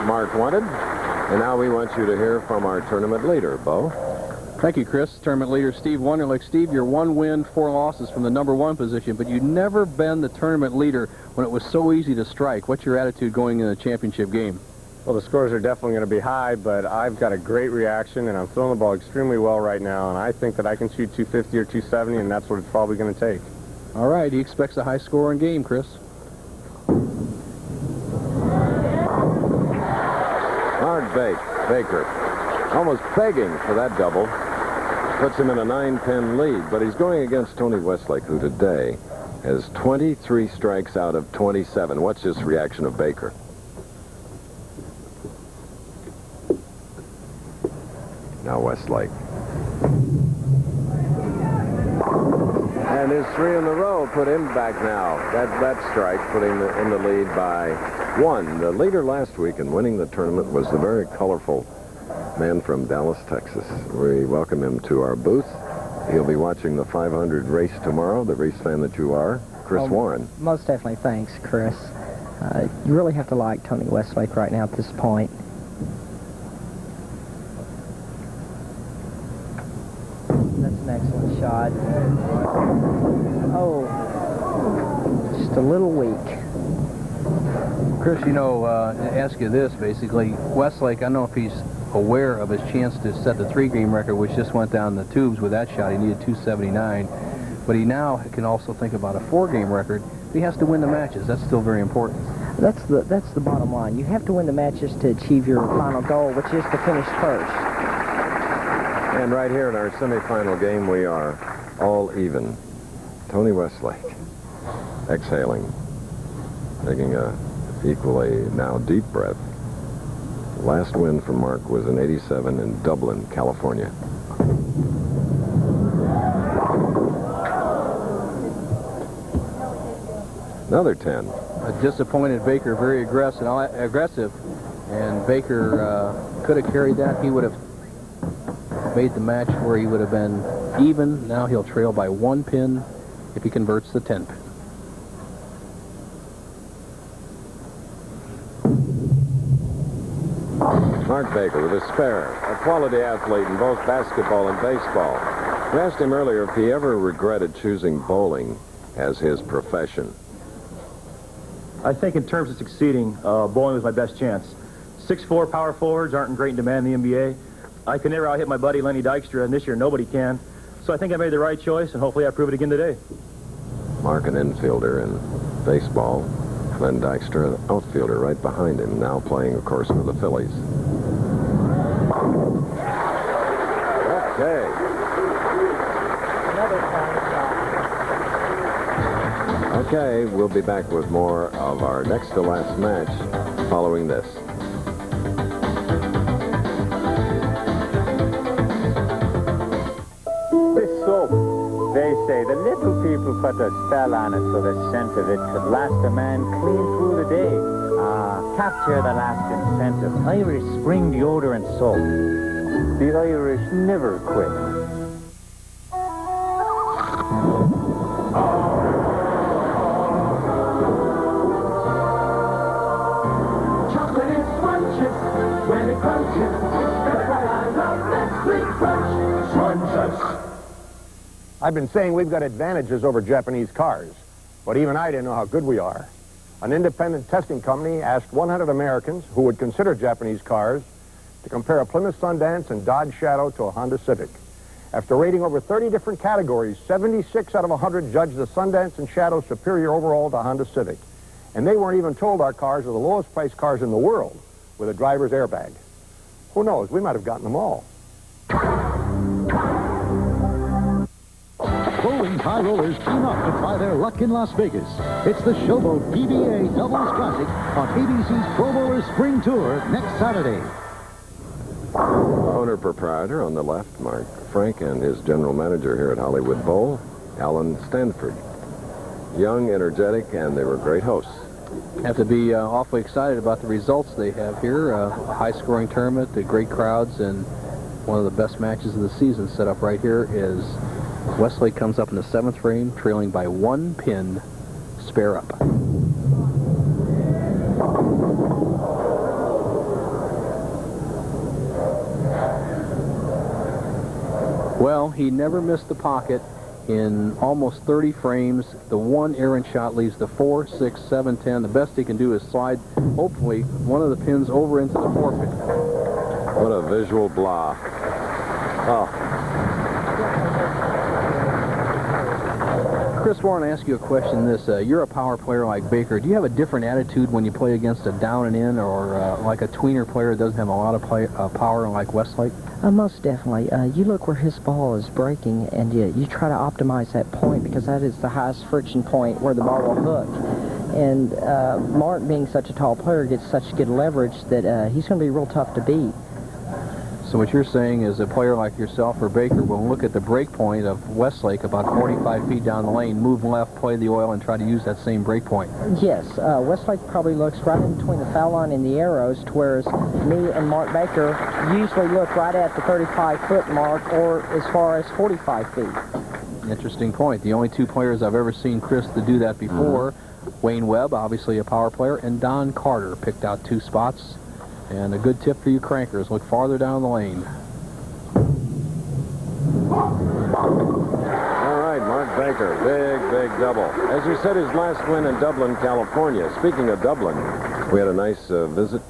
Mark wanted, and now we want you to hear from our tournament leader, Bo. Thank you, Chris. Tournament leader Steve Wunderlich. Steve, you're 1 win, 4 losses from the #1 position, but you've never been the tournament leader when it was so easy to strike. What's your attitude going in a championship game? Well, the scores are definitely going to be high, but I've got a great reaction, and I'm throwing the ball extremely well right now, and I think that I can shoot 250 or 270, and that's what it's probably going to take. All right, he expects a high-scoring game, Chris. Mark Baker, almost begging for that double. Puts him in a 9-pin lead, but he's going against Tony Westlake, who today has 23 strikes out of 27. What's his reaction of Baker? Now Westlake. And his 3 in a row put him back now. That strike put him in the lead by 1. The leader last week in winning the tournament was the very colorful man from Dallas, Texas. We welcome him to our booth. He'll be watching the 500 race tomorrow, the race fan that you are, Chris Warren. Most definitely. Thanks, Chris. You really have to like Tony Westlake right now at this point. That's an excellent shot. Oh, just a little weak. Chris, you know, ask you this, basically. Westlake, I don't know if he's aware of his chance to set the 3-game record, which just went down the tubes with that shot. He needed 279. But he now can also think about a 4-game record. He has to win the matches. That's still very important. That's the bottom line. You have to win the matches to achieve your final goal, which is to finish first. And right here in our semifinal game, we are all even. Tony Westlake, exhaling, taking a equally now deep breath. The last win for Mark was in '87 in Dublin, California. Another 10. A disappointed Baker, very aggressive, and Baker could have carried that. He would have made the match where he would have been even. Now he'll trail by 1 pin if he converts the 10 pin. Mark Baker with a spare, a quality athlete in both basketball and baseball. We asked him earlier if he ever regretted choosing bowling as his profession. I think in terms of succeeding, bowling was my best chance. 6'4" power forwards aren't in great demand in the NBA. I could never out-hit my buddy Lenny Dykstra, and this year nobody can. So I think I made the right choice, and hopefully I prove it again today. Mark, an infielder in baseball. Len Dykstra, an outfielder right behind him, now playing, of course, for the Phillies. Okay. Okay, we'll be back with more of our next to last match following this. This soap, they say the little people put a spell on it so the scent of it could last a man clean through the day. Capture the last incentive. Irish spring deodorant soap. The Irish never quit. Chocolate is scrumptious when it crunches. That's why I love Nestle Crunch. Scrumptious. I've been saying we've got advantages over Japanese cars, but even I didn't know how good we are. An independent testing company asked 100 Americans who would consider Japanese cars to compare a Plymouth Sundance and Dodge Shadow to a Honda Civic. After rating over 30 different categories, 76 out of 100 judged the Sundance and Shadow superior overall to Honda Civic. And they weren't even told our cars are the lowest priced cars in the world with a driver's airbag. Who knows, we might have gotten them all. Bowling's high rollers team up to try their luck in Las Vegas. It's the Showboat PBA Doubles Classic on ABC's Pro Bowler Spring Tour next Saturday. Owner-proprietor on the left, Mark Frank, and his general manager here at Hollywood Bowl, Alan Stanford. Young, energetic, and they were great hosts. Have to be awfully excited about the results they have here. A high-scoring tournament, great crowds, and one of the best matches of the season set up right here is Westlake comes up in the 7th frame, trailing by 1 pin, spare up. Well, he never missed the pocket in almost 30 frames. The one errant shot leaves the 4, 6, 7, 10. The best he can do is slide, hopefully, one of the pins over into the 4 pin. What a visual blah. Oh. Chris, Warren, I ask you a question. You're a power player like Baker. Do you have a different attitude when you play against a down and in, or like a tweener player that doesn't have a lot of power like Westlake? Most definitely. You look where his ball is breaking, and you try to optimize that point because that is the highest friction point where the ball will hook. And Mark, being such a tall player, gets such good leverage that he's going to be real tough to beat. So what you're saying is a player like yourself or Baker will look at the break point of Westlake about 45 feet down the lane, move left, play the oil, and try to use that same break point. Yes, Westlake probably looks right in between the foul line and the arrows, to whereas me and Mark Baker usually look right at the 35-foot mark or as far as 45 feet. Interesting point. The only two players I've ever seen Chris to do that before, Wayne Webb, obviously a power player, and Don Carter picked out 2 spots. And a good tip for you crankers, look farther down the lane. All right, Mark Baker, big double. As you said, his last win in Dublin, California. Speaking of Dublin, we had a nice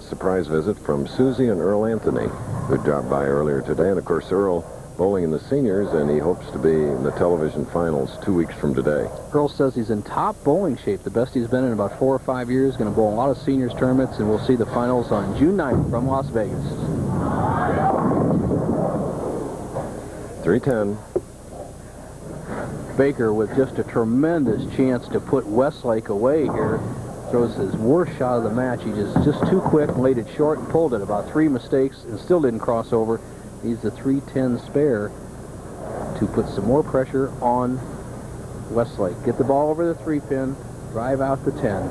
surprise visit from Susie and Earl Anthony, who dropped by earlier today. And, of course, Earl bowling in the seniors, and he hopes to be in the television finals 2 weeks from today. Earl says he's in top bowling shape, the best he's been in about 4 or 5 years. Going to bowl a lot of seniors tournaments, and we'll see the finals on June 9th from Las Vegas. 310. Baker with just a tremendous chance to put Westlake away here. Throws his worst shot of the match. He just too quick, laid it short, and pulled it. About 3 mistakes, and still didn't cross over. Needs the 310 spare to put some more pressure on Westlake. Get the ball over the 3-pin, drive out the 10.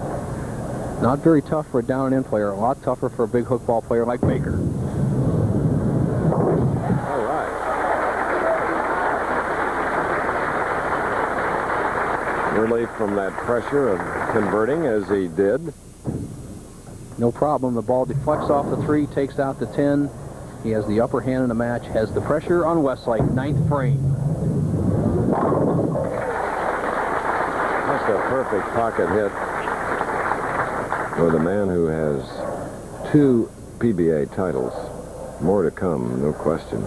Not very tough for a down and in player, a lot tougher for a big hook ball player like Baker. All right. Relief from that pressure of converting as he did. No problem. The ball deflects off the 3, takes out the 10. He has the upper hand in the match, has the pressure on Westlake, 9th frame. Just a perfect pocket hit with a man who has 2 PBA titles. More to come, no question.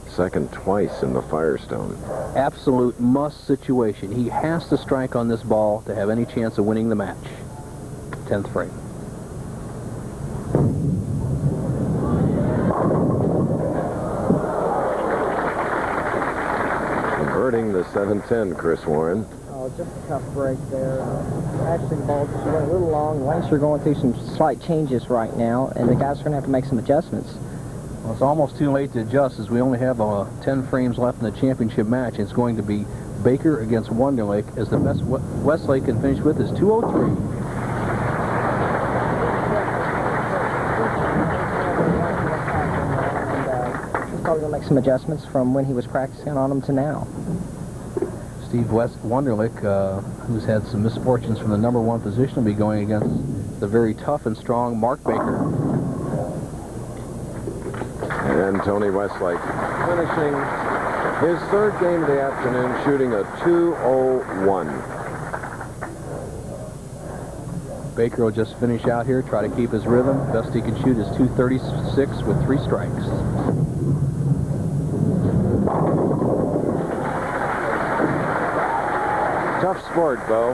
Second twice in the Firestone. Absolute must situation. He has to strike on this ball to have any chance of winning the match. 10th frame. Converting the 710, Chris Warren. Oh, just a tough break there. Actually, the ball just went a little long. Lengths are going through some slight changes right now, and the guys are going to have to make some adjustments. Well, it's almost too late to adjust, as we only have 10 frames left in the championship match. It's going to be Baker against Wonderlic, as the best Westlake can finish with is 203. probably going to make some adjustments from when he was practicing on them to now. Steve Wunderlich, who's had some misfortunes from the #1 position, will be going against the very tough and strong Mark Baker. And Tony Westlake finishing his third game of the afternoon, shooting a 201. Baker will just finish out here, try to keep his rhythm. Best he can shoot is 236 with 3 strikes. Tough sport, Bo.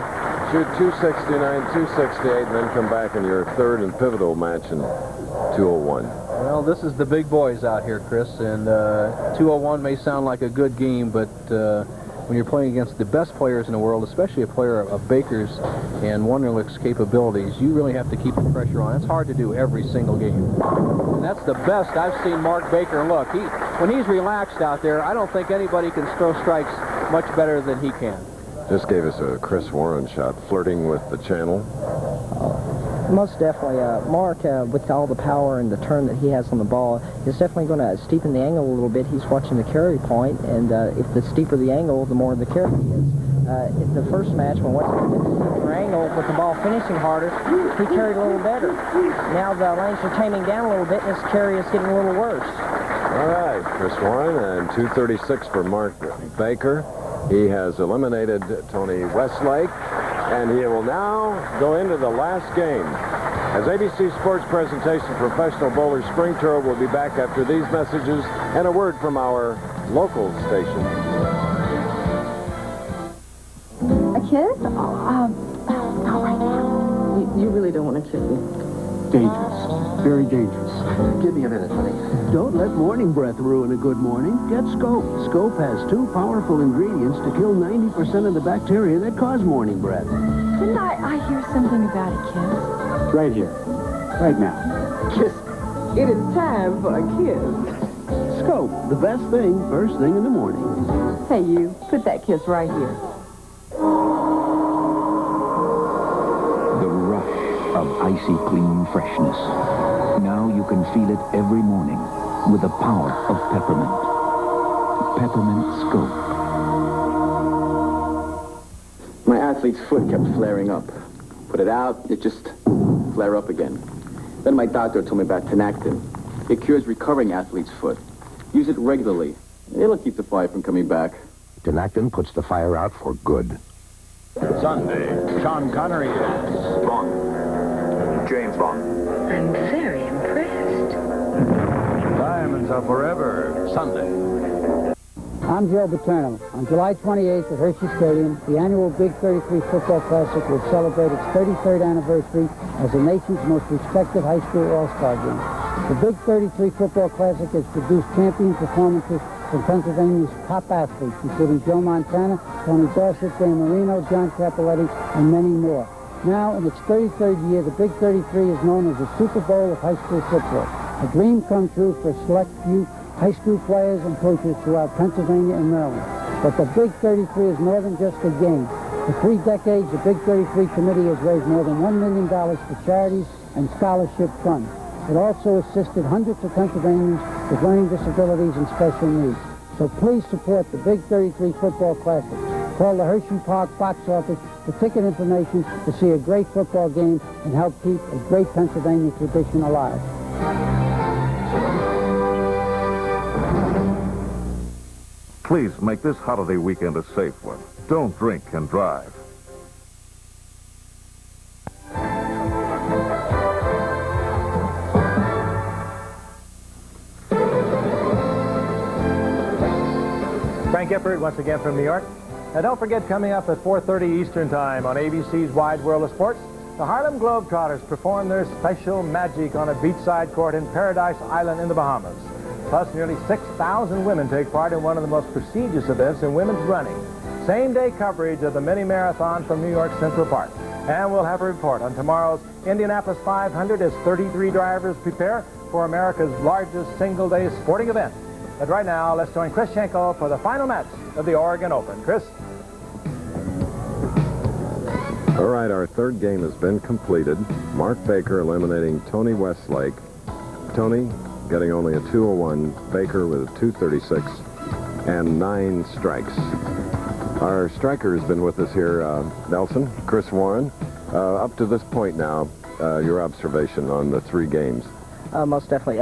Shoot 269, 268, and then come back in your third and pivotal match in 201. Well, this is the big boys out here, Chris, and 201 may sound like a good game, but when you're playing against the best players in the world, especially a player of Baker's and Wonderlich's capabilities, you really have to keep the pressure on. It's hard to do every single game. And that's the best I've seen Mark Baker look. When he's relaxed out there, I don't think anybody can throw strikes much better than he can. Just gave us a Chris Warren shot, flirting with the channel. Most definitely. Mark, with all the power and the turn that he has on the ball, is definitely going to steepen the angle a little bit. He's watching the carry point, and if the steeper the angle, the more the carry is. In the first match, when Westlake did the steeper angle with the ball finishing harder, he carried a little better. Now the lanes are taming down a little bit, and his carry is getting a little worse. All right, Chris Warren, and 236 for Mark Baker. He has eliminated Tony Westlake, and he will now go into the last game. As ABC Sports presentation, Professional Bowler Spring Tour will be back after these messages and a word from our local station. A kiss? Not right now. You really don't want to kiss me. Dangerous. Very dangerous. Give me a minute, honey. Don't let morning breath ruin a good morning. Get Scope. Scope has 2 powerful ingredients to kill 90% of the bacteria that cause morning breath. Didn't I hear something about a kiss? Right here. Right now. Kiss. It is time for a kiss. Scope. The best thing first thing in the morning. Hey, you. Put that kiss right here. The rush of icy clean freshness. Now you can feel it every morning with the power of peppermint. Peppermint Scope. My athlete's foot kept flaring up. Put it out, it just flare up again. Then my doctor told me about Tenactin. It cures recovering athlete's foot. Use it regularly. It'll keep the fire from coming back. Tenactin puts the fire out for good. Sunday, Sean Connery is Bond. James Bond. I'm very impressed. Diamonds Are Forever, Sunday. I'm Joe Paterno. On July 28th at Hershey Stadium, the annual Big 33 Football Classic will celebrate its 33rd anniversary as the nation's most respected high school all-star game. The Big 33 Football Classic has produced champion performances from Pennsylvania's top athletes, including Joe Montana, Tony Dorsett, Dan Marino, John Cappelletti, and many more. Now, in its 33rd year, the Big 33 is known as the Super Bowl of high school football, a dream come true for a select few high school players and coaches throughout Pennsylvania and Maryland. But the Big 33 is more than just a game. For 3 decades, the Big 33 Committee has raised more than $1 million for charities and scholarship funds. It also assisted hundreds of Pennsylvanians with learning disabilities and special needs. So please support the Big 33 Football Classic. Call the Hershey Park box office for ticket information to see a great football game and help keep a great Pennsylvania tradition alive. Please make this holiday weekend a safe one. Don't drink and drive. Frank Gifford once again from New York. Now don't forget, coming up at 4:30 Eastern Time on ABC's Wide World of Sports, the Harlem Globetrotters perform their special magic on a beachside court in Paradise Island in the Bahamas. Plus, nearly 6,000 women take part in one of the most prestigious events in women's running. Same-day coverage of the mini marathon from New York Central Park. And we'll have a report on tomorrow's Indianapolis 500 as 33 drivers prepare for America's largest single-day sporting event. But right now, let's join Chris Schenkel for the final match of the Oregon Open. Chris? All right, our third game has been completed. Mark Baker eliminating Tony Westlake. Tony, getting only a 201. Baker with a 236 and 9 strikes. Our striker has been with us here, Nelson, Chris Warren. Up to this point now, your observation on the 3 games. Most definitely.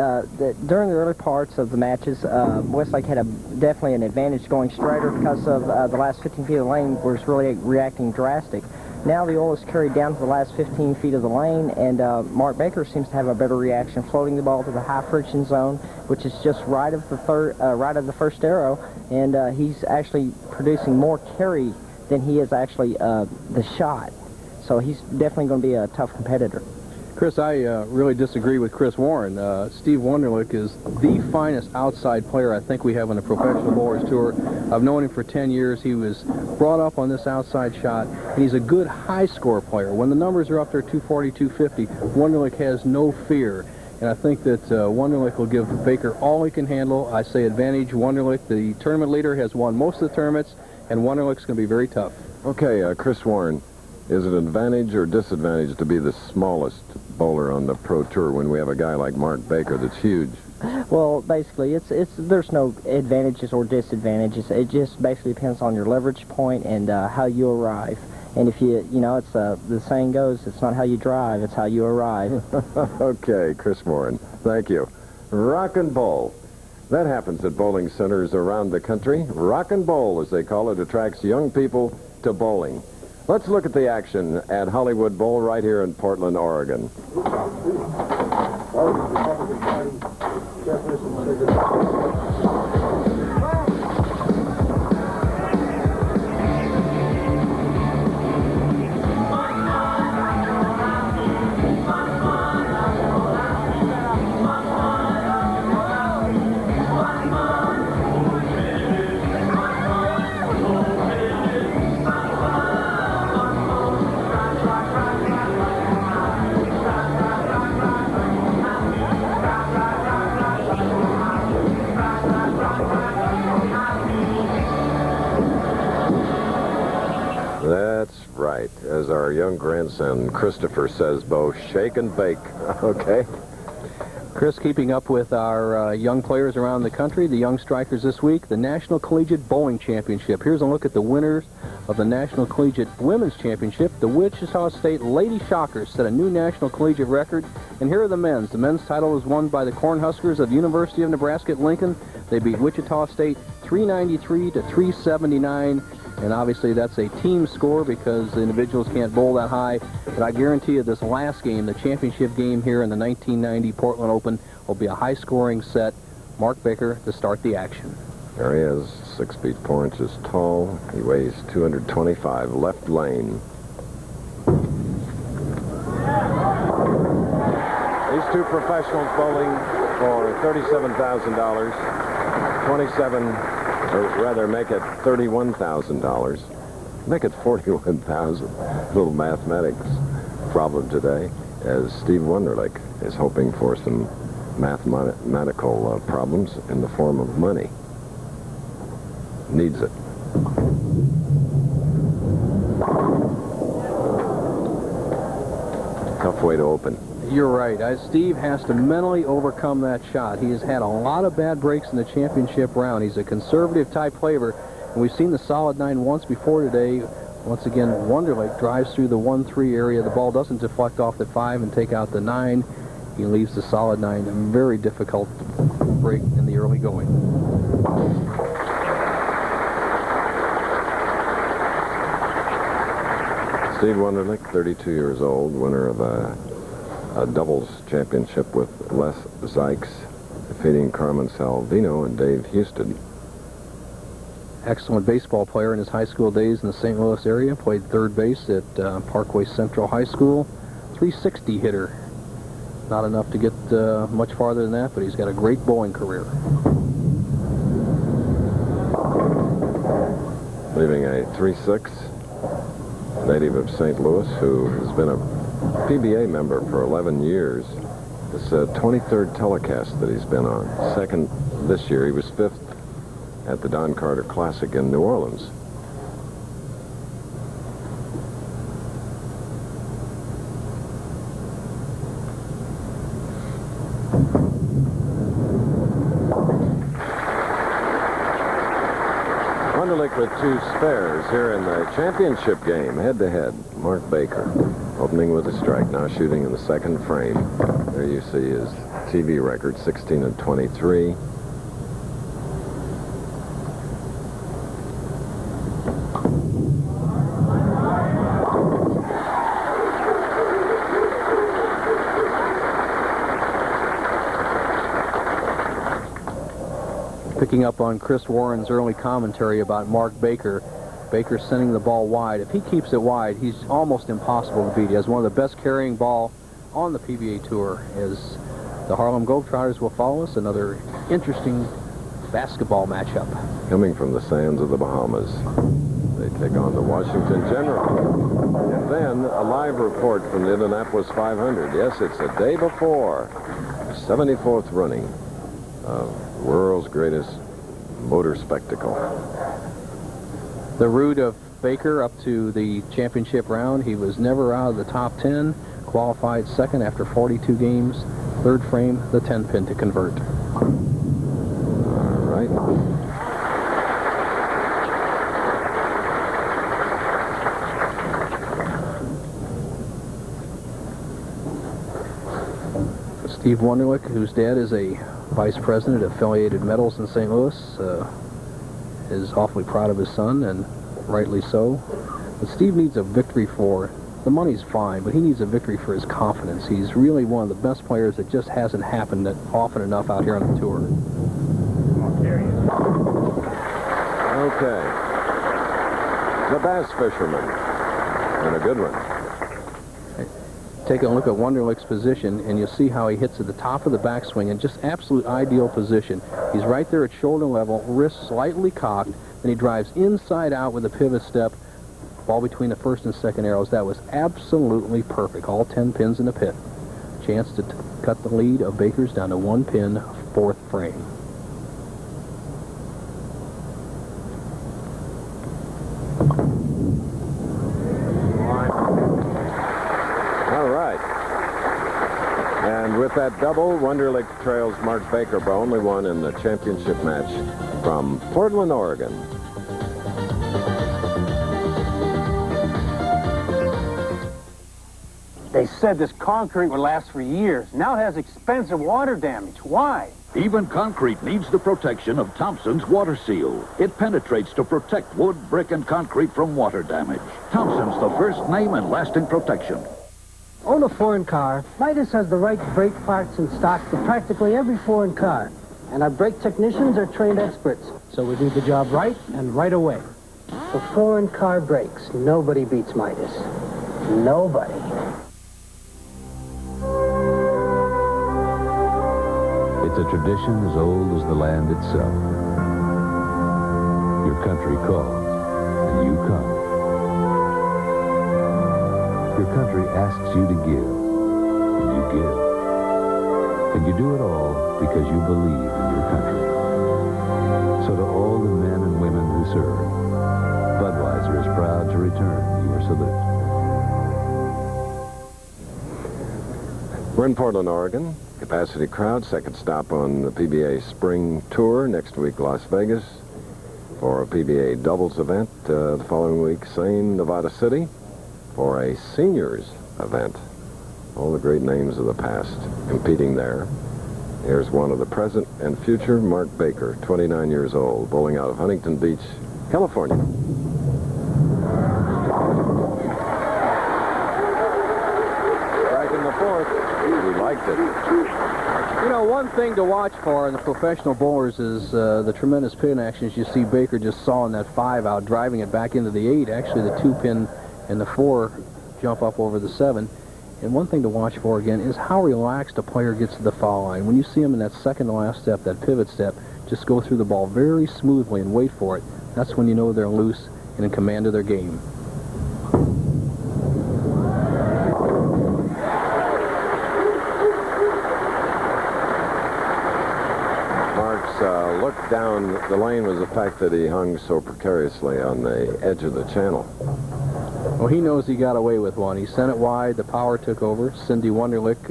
During the early parts of the matches, Westlake had definitely an advantage going straighter because of the last 15 feet of the lane was really reacting drastic. Now the oil is carried down to the last 15 feet of the lane, and Mark Baker seems to have a better reaction, floating the ball to the high friction zone, which is just right of the first arrow, and he's actually producing more carry than he is actually the shot. So he's definitely going to be a tough competitor. Chris, I really disagree with Chris Warren. Steve Wunderlich is the finest outside player I think we have on the Professional Bowlers Tour. I've known him for 10 years. He was brought up on this outside shot, and he's a good high-score player. When the numbers are up there, 240, 250, Wunderlich has no fear. And I think that Wonderlic will give Baker all he can handle. I say advantage Wonderlic. The tournament leader has won most of the tournaments, and Wonderlic's going to be very tough. Okay, Chris Warren, is it an advantage or disadvantage to be the smallest bowler on the Pro Tour when we have a guy like Mark Baker that's huge? Well, basically, there's no advantages or disadvantages. It just basically depends on your leverage point and how you arrive. And if it's the saying goes, it's not how you drive, it's how you arrive. Okay, Chris Warren, thank you. Rock and bowl. That happens at bowling centers around the country. Rock and bowl, as they call it, attracts young people to bowling. Let's look at the action at Hollywood Bowl right here in Portland, Oregon. That's right. As our young grandson Christopher says, Bo, shake and bake. Okay. Chris, keeping up with our young players around the country, the young strikers this week, the National Collegiate Bowling Championship. Here's a look at the winners of the National Collegiate Women's Championship. The Wichita State Lady Shockers set a new National Collegiate record. And here are the men's. The men's title was won by the Cornhuskers of the University of Nebraska at Lincoln. They beat Wichita State 393 to 379. And obviously that's a team score because the individuals can't bowl that high. But I guarantee you this last game, the championship game here in the 1990 Portland Open, will be a high-scoring set. Mark Baker to start the action. There he is, 6 feet 4 inches tall. He weighs 225, left lane. These two professionals bowling for $37,000. 27, or rather make it $31,000. Make it $41,000. Little mathematics problem today, as Steve Wunderlich is hoping for some mathematical problems in the form of money. Needs it. Tough way to open. You're right. Steve has to mentally overcome that shot. He has had a lot of bad breaks in the championship round. He's a conservative type player, and we've seen the solid 9 once before today. Once again, Wonderlic drives through the 1-3 area. The ball doesn't deflect off the 5 and take out the 9. He leaves the solid 9. A very difficult break in the early going. Steve Wunderlich, 32 years old, winner of a doubles championship with Les Zykes, defeating Carmen Salvino and Dave Houston. Excellent baseball player in his high school days in the St. Louis area. Played third base at Parkway Central High School. 360 hitter. Not enough to get much farther than that, but he's got a great bowling career. Leaving a 3-6, native of St. Louis, who has been a PBA member for 11 years. It's the 23rd telecast that he's been on. Second this year. He was 5th at the Don Carter Classic in New Orleans. Wonderlic with 2 spares here in the championship game, head-to-head. Mark Baker opening with a strike, now shooting in the 2nd frame. There you see his TV record, 16 and 23. Picking up on Chris Warren's early commentary about Mark Baker. Baker sending the ball wide. If he keeps it wide, he's almost impossible to beat. He has one of the best carrying ball on the PBA Tour. As the Harlem Globetrotters will follow us, another interesting basketball matchup. Coming from the sands of the Bahamas, they take on the Washington General. And then a live report from the Indianapolis 500. Yes, it's a day before, 74th running of world's greatest motor spectacle. The route of Baker up to the championship round, he was never out of the top 10, qualified 2nd after 42 games, 3rd frame, the 10-pin to convert. All right. Steve Wunderlich, whose dad is a vice president of Affiliated Metals in St. Louis, is awfully proud of his son, and rightly so. But Steve needs a victory for, the money's fine, but he needs a victory for his confidence. He's really one of the best players that just hasn't happened often enough out here on the tour. Okay. The bass fisherman. And a good one. Take a look at Wonderlich's position, and you'll see how he hits at the top of the backswing in just absolute ideal position. He's right there at shoulder level, wrist slightly cocked, and he drives inside out with a pivot step, ball between the 1st and 2nd arrows. That was absolutely perfect. All 10 pins in the pit. Chance to cut the lead of Baker's down to 1 pin, 4th frame. And with that double, Wonderlic trails Mark Baker by only 1 in the championship match from Portland, Oregon. They said this concrete would last for years. Now it has expensive water damage. Why? Even concrete needs the protection of Thompson's Water Seal. It penetrates to protect wood, brick, and concrete from water damage. Thompson's the first name in lasting protection. Own a foreign car, Midas has the right brake parts in stock for practically every foreign car. And our brake technicians are trained experts, so we do the job right and right away. For foreign car brakes, nobody beats Midas. Nobody. It's a tradition as old as the land itself. Your country calls, and you come. Your country asks you to give, and you give. And you do it all because you believe in your country. So to all the men and women who serve, Budweiser is proud to return your salute. We're in Portland, Oregon. Capacity crowd, 2nd stop on the PBA Spring Tour. Next week, Las Vegas. For a PBA doubles event the following week, same Nevada City. For a seniors event. All the great names of the past competing there. Here's one of the present and future, Mark Baker, 29 years old, bowling out of Huntington Beach, California. Strike in the 4th. He liked it. You know, one thing to watch for in the professional bowlers is the tremendous pin actions you see Baker just sawing that 5 out, driving it back into the 8. Actually, the 2-pin and the 4 jump up over the 7. And one thing to watch for, again, is how relaxed a player gets to the foul line. When you see him in that second to last step, that pivot step, just go through the ball very smoothly and wait for it. That's when you know they're loose and in command of their game. Mark's look down the lane was the fact that he hung so precariously on the edge of the channel. Well, he knows he got away with one. He sent it wide. The power took over. Cindy Wunderlich,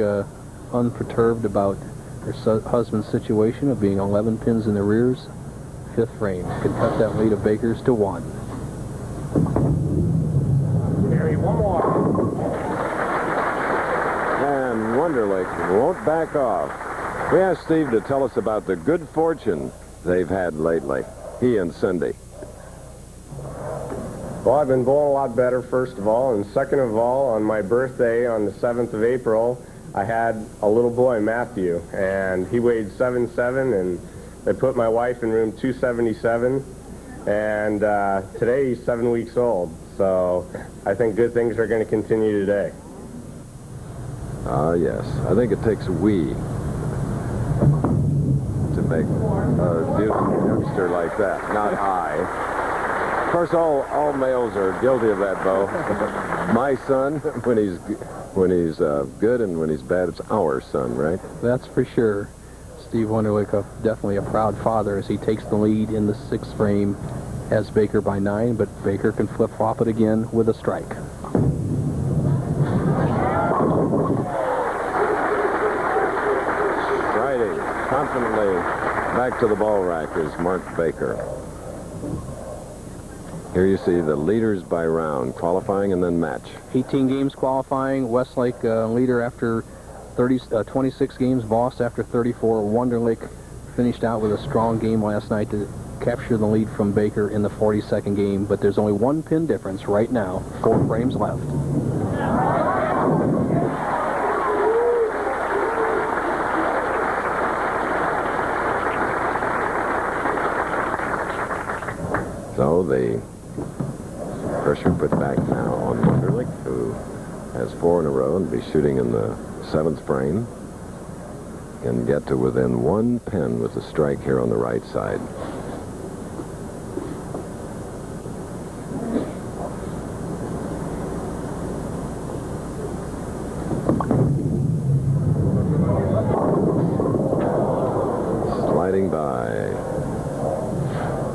unperturbed about her husband's situation of being 11 pins in the rears. fifth frame. Can cut that lead of Baker's to 1. Harry, one more. And Wonderlic won't back off. We asked Steve to tell us about the good fortune they've had lately, he and Cindy. Well, I've been bowling a lot better, first of all, and second of all, on my birthday on the 7th of April, I had a little boy, Matthew, and he weighed 7'7", and they put my wife in room 277, and today he's 7 weeks old, so I think good things are going to continue today. Ah, yes. I think it takes a wee to make a beautiful youngster like that, not I. Of course, all males are guilty of that, Bo. My son, when he's good and when he's bad, it's our son, right? That's for sure. Steve Wunderlich, definitely a proud father as he takes the lead in the 6th frame, has Baker by 9, but Baker can flip-flop it again with a strike. Striding confidently back to the ball rack is Mark Baker. Here you see the leaders by round, qualifying and then match. 18 games qualifying. Westlake leader after 26 games. Voss after 34. Wonderlic finished out with a strong game last night to capture the lead from Baker in the 42nd game. But there's only 1 pin difference right now. 4 frames left. So the pressure put back now on Wonderlic, who has 4 in a row and be shooting in the 7th frame. Can get to within 1 pin with the strike here on the right side. Sliding by.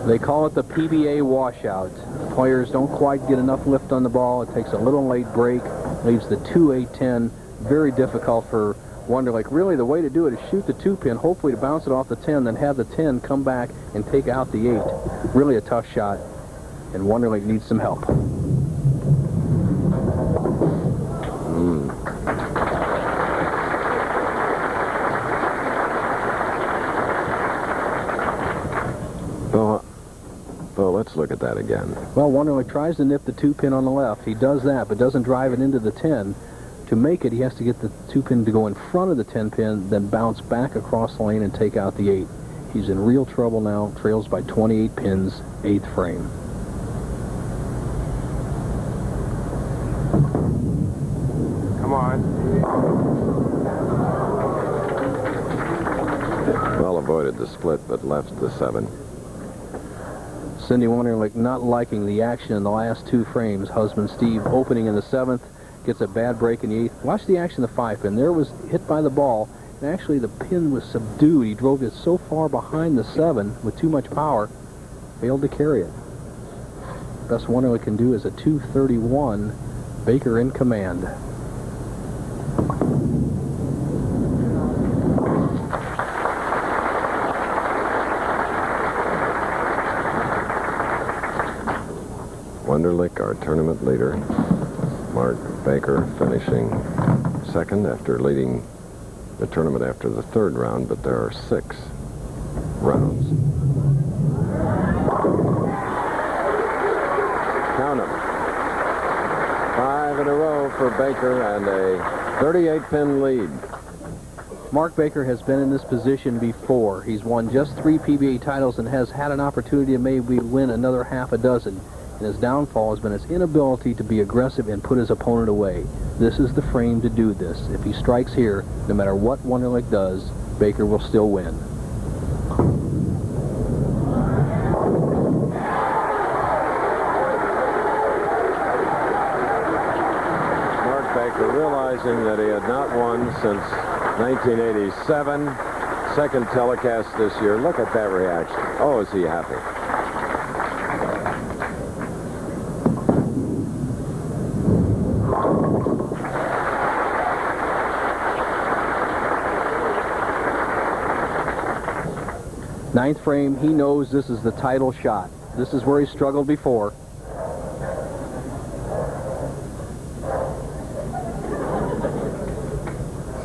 They call it the PBA washout. Players don't quite get enough lift on the ball. It takes a little late break, leaves the 2-8-10 very difficult for Wonderlic. Really, the way to do it is shoot the 2-pin, hopefully to bounce it off the 10, then have the 10 come back and take out the 8. Really a tough shot, and Wonderlic needs some help. Well, let's look at that again. Well, Wonderlic tries to nip the 2-pin on the left. He does that, but doesn't drive it into the 10. To make it, he has to get the 2-pin to go in front of the 10-pin, then bounce back across the lane and take out the 8. He's in real trouble now, trails by 28 pins, 8th frame. Come on. Well avoided the split, but left the 7. Cindy Wunderlich not liking the action in the last 2 frames. Husband Steve opening in the 7th, gets a bad break in the 8th. Watch the action of the 5-pin. There was hit by the ball, and actually the pin was subdued. He drove it so far behind the 7 with too much power, failed to carry it. Best Wunderlich can do is a 231. Baker in command. Wonderlic, our tournament leader. Mark Baker finishing 2nd after leading the tournament after the 3rd round, but there are 6 rounds. Count them. 5 in a row for Baker and a 38-pin lead. Mark Baker has been in this position before. He's won just 3 PBA titles and has had an opportunity to maybe win another half a dozen. And his downfall has been his inability to be aggressive and put his opponent away. This is the frame to do this. If he strikes here, no matter what Wonderlic does, Baker will still win. Mark Baker realizing that he had not won since 1987. 2nd telecast this year. Look at that reaction. Oh, is he happy. Ninth frame, he knows this is the title shot. This is where he struggled before.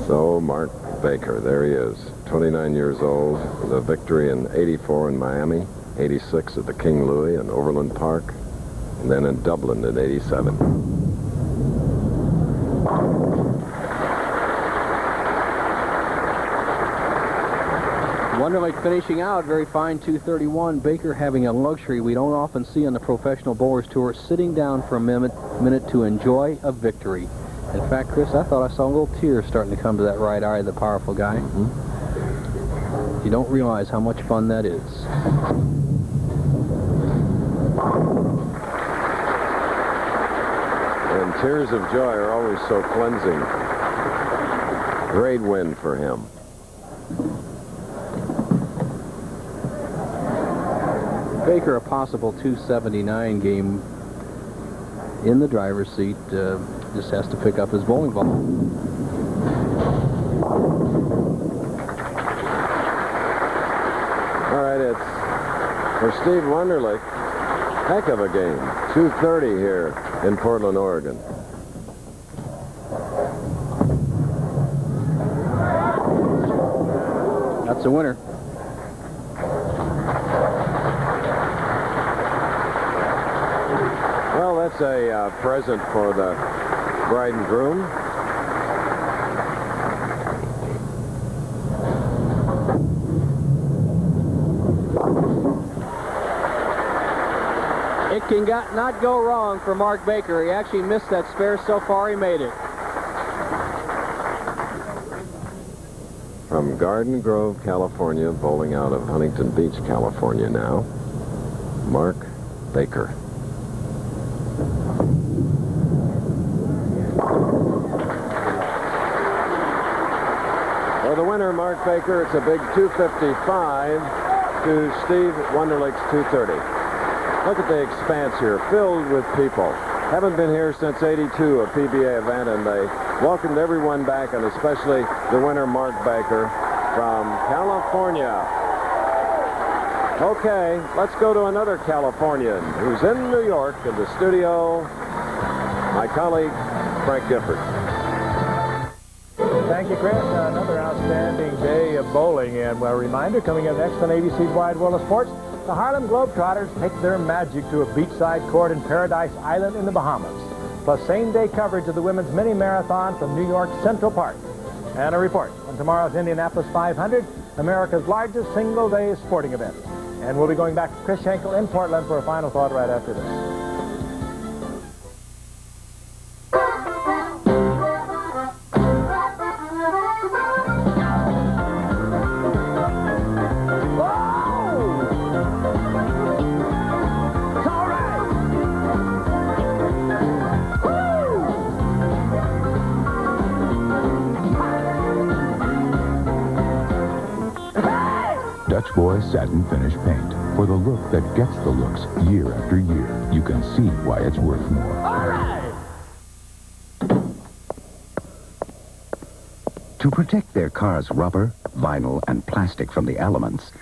So Mark Baker, there he is, 29 years old, with a victory in '84 in Miami, '86 at the King Louis in Overland Park, and then in Dublin in '87. Wonderlic finishing out, very fine 231. Baker having a luxury we don't often see on the Professional Bowlers Tour, sitting down for a minute to enjoy a victory. In fact, Chris, I thought I saw a little tear starting to come to that right eye of the powerful guy. You don't realize how much fun that is. And tears of joy are always so cleansing. Great win for him. Baker, a possible 279 game in the driver's seat, just has to pick up his bowling ball. All right, it's for Steve Wunderlich. Heck of a game. 230 here in Portland, Oregon. That's a winner. Well, that's a present for the bride and groom. It can not go wrong for Mark Baker. He actually missed that spare. So far, he made it. From Garden Grove, California, bowling out of Huntington Beach, California now, Mark Baker. For the winner, Mark Baker, it's a big 255 to Steve Wunderlich's 230. Look at the expanse here, filled with people. Haven't been here since '82, a PBA event, and they welcomed everyone back, and especially the winner, Mark Baker, from California. Okay, let's go to another Californian who's in New York in the studio, my colleague, Frank Gifford. Thank you, Chris. Another outstanding day of bowling. And a reminder, coming up next on ABC's Wide World of Sports, the Harlem Globetrotters take their magic to a beachside court in Paradise Island in the Bahamas. Plus same-day coverage of the women's mini marathon from New York's Central Park. And a report on tomorrow's Indianapolis 500, America's largest single-day sporting event. And we'll be going back to Chris Schenkel in Portland for a final thought right after this. Dutch Boy Satin Finish Paint. For the look that gets the looks year after year, you can see why it's worth more. All right! To protect their car's rubber, vinyl, and plastic from the elements,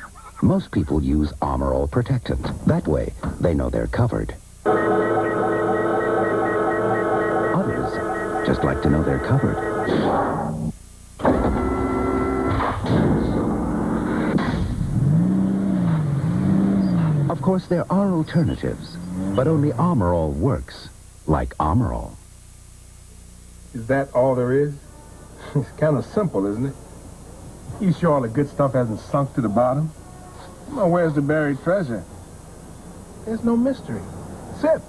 most people use Armor All Protectant. That way, they know they're covered. Others just like to know they're covered. Of course, there are alternatives, but only Armor All works like Armor All. Is that all there is? It's kind of simple, isn't it? You sure all the good stuff hasn't sunk to the bottom? Well, where's the buried treasure? There's no mystery. Sip.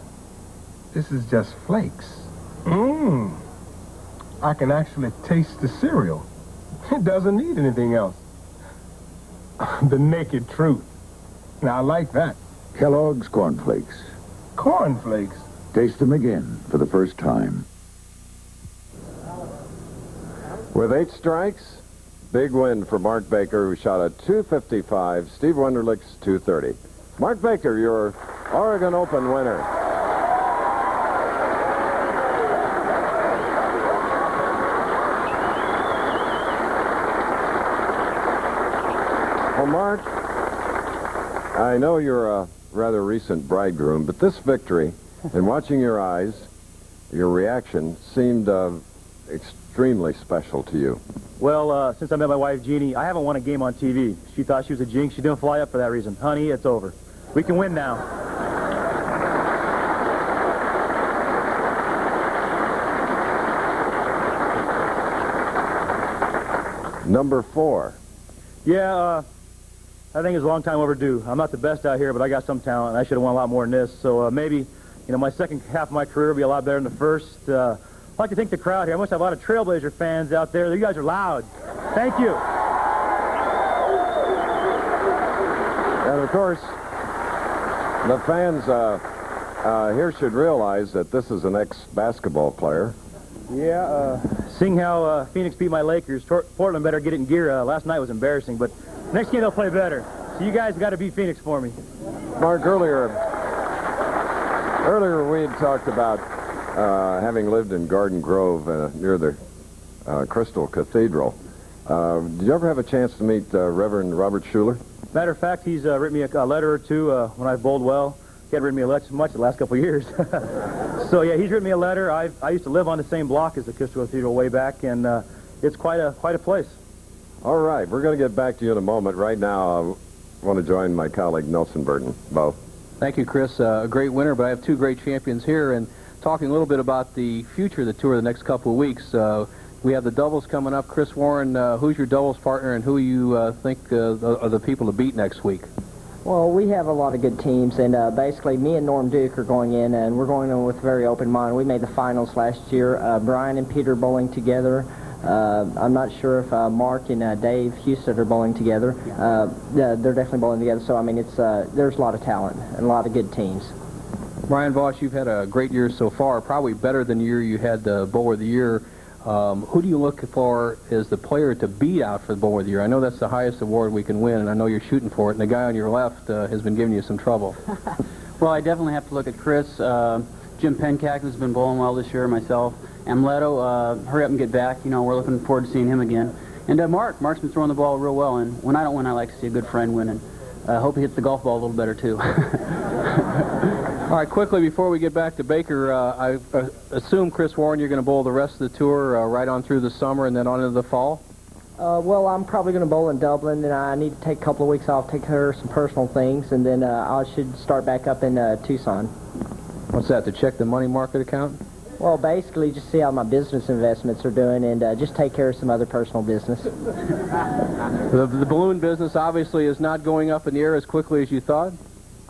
This is just flakes. Mmm. I can actually taste the cereal. It doesn't need anything else. The naked truth. Now, I like that. Kellogg's Corn Flakes. Corn Flakes? Taste them again for the first time. With 8 strikes, big win for Mark Baker, who shot a 255, Steve Wunderlich's 230. Mark Baker, your Oregon Open winner. Well, Mark, I know you're a rather recent bridegroom, but this victory, and watching your eyes, your reaction seemed extremely special to you. Well, since I met my wife, Jeannie, I haven't won a game on TV. She thought she was a jinx. She didn't fly up for that reason. Honey, it's over. We can win now. Number 4. Yeah, I think it's a long time overdue. I'm not the best out here, but I got some talent. I should have won a lot more than this. So maybe, you know, my second half of my career will be a lot better than the first. I'd like to thank the crowd here. I must have a lot of Trailblazer fans out there. You guys are loud. Thank you. And of course, the fans here should realize that this is an ex-basketball player. Yeah, seeing how Phoenix beat my Lakers, Portland better get it in gear. Last night was embarrassing, but next game they'll play better. So you guys got to beat Phoenix for me. Mark, earlier we had talked about having lived in Garden Grove near the Crystal Cathedral. Did you ever have a chance to meet Reverend Robert Schuler? Matter of fact, he's written me a letter or two when I've bowled well. He hadn't written me much the last couple of years. So yeah, he's written me a letter. I used to live on the same block as the Crystal Cathedral way back, and it's quite a place. All right, we're going to get back to you in a moment. Right now, I want to join my colleague Nelson Burton. Bo. Thank you, Chris. A great winner, but I have two great champions here, and talking a little bit about the future of the tour the next couple of weeks. We have the doubles coming up. Chris Warren, who's your doubles partner, and who you think are the people to beat next week? Well, we have a lot of good teams, and basically me and Norm Duke are going in, and we're going in with a very open mind. We made the finals last year. Brian and Peter bowling together. I'm not sure if Mark and Dave Houston are bowling together. They're definitely bowling together, so I mean, there's a lot of talent and a lot of good teams. Brian Voss, you've had a great year so far, probably better than the year you had the Bowler of the Year. Who do you look for as the player to beat out for the Bowler of the Year? I know that's the highest award we can win, and I know you're shooting for it, and the guy on your left has been giving you some trouble. Well, I definitely have to look at Chris. Jim Pencack, who's been bowling well this year, myself. Amleto, hurry up and get back. You know, we're looking forward to seeing him again. And Mark's been throwing the ball real well, and when I don't win, I like to see a good friend win, and I hope he hits the golf ball a little better, too. All right, quickly, before we get back to Baker, I assume, Chris Warren, you're going to bowl the rest of the tour right on through the summer and then on into the fall? Well, I'm probably going to bowl in Dublin, and I need to take a couple of weeks off, take care of some personal things, and then I should start back up in Tucson. What's that, to check the money market account? Well, basically, just see how my business investments are doing and just take care of some other personal business. The balloon business obviously is not going up in the air as quickly as you thought?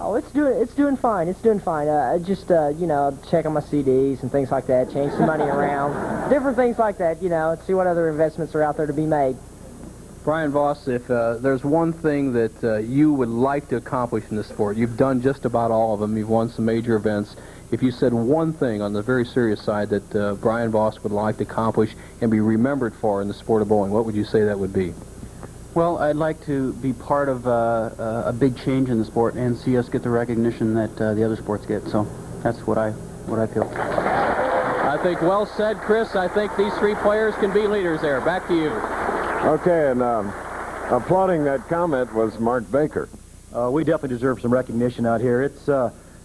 Oh, it's doing fine. It's doing fine. Just you know, check on my CDs and things like that, change some money around, different things like that, you know, see what other investments are out there to be made. Brian Voss, if there's one thing that you would like to accomplish in this sport, you've done just about all of them, you've won some major events. If you said one thing on the very serious side that Brian Voss would like to accomplish and be remembered for in the sport of bowling, what would you say that would be? Well, I'd like to be part of a big change in the sport and see us get the recognition that the other sports get. So that's what I feel. I think well said, Chris. I think these three players can be leaders there. Back to you. Okay, and applauding that comment was Mark Baker. We definitely deserve some recognition out here.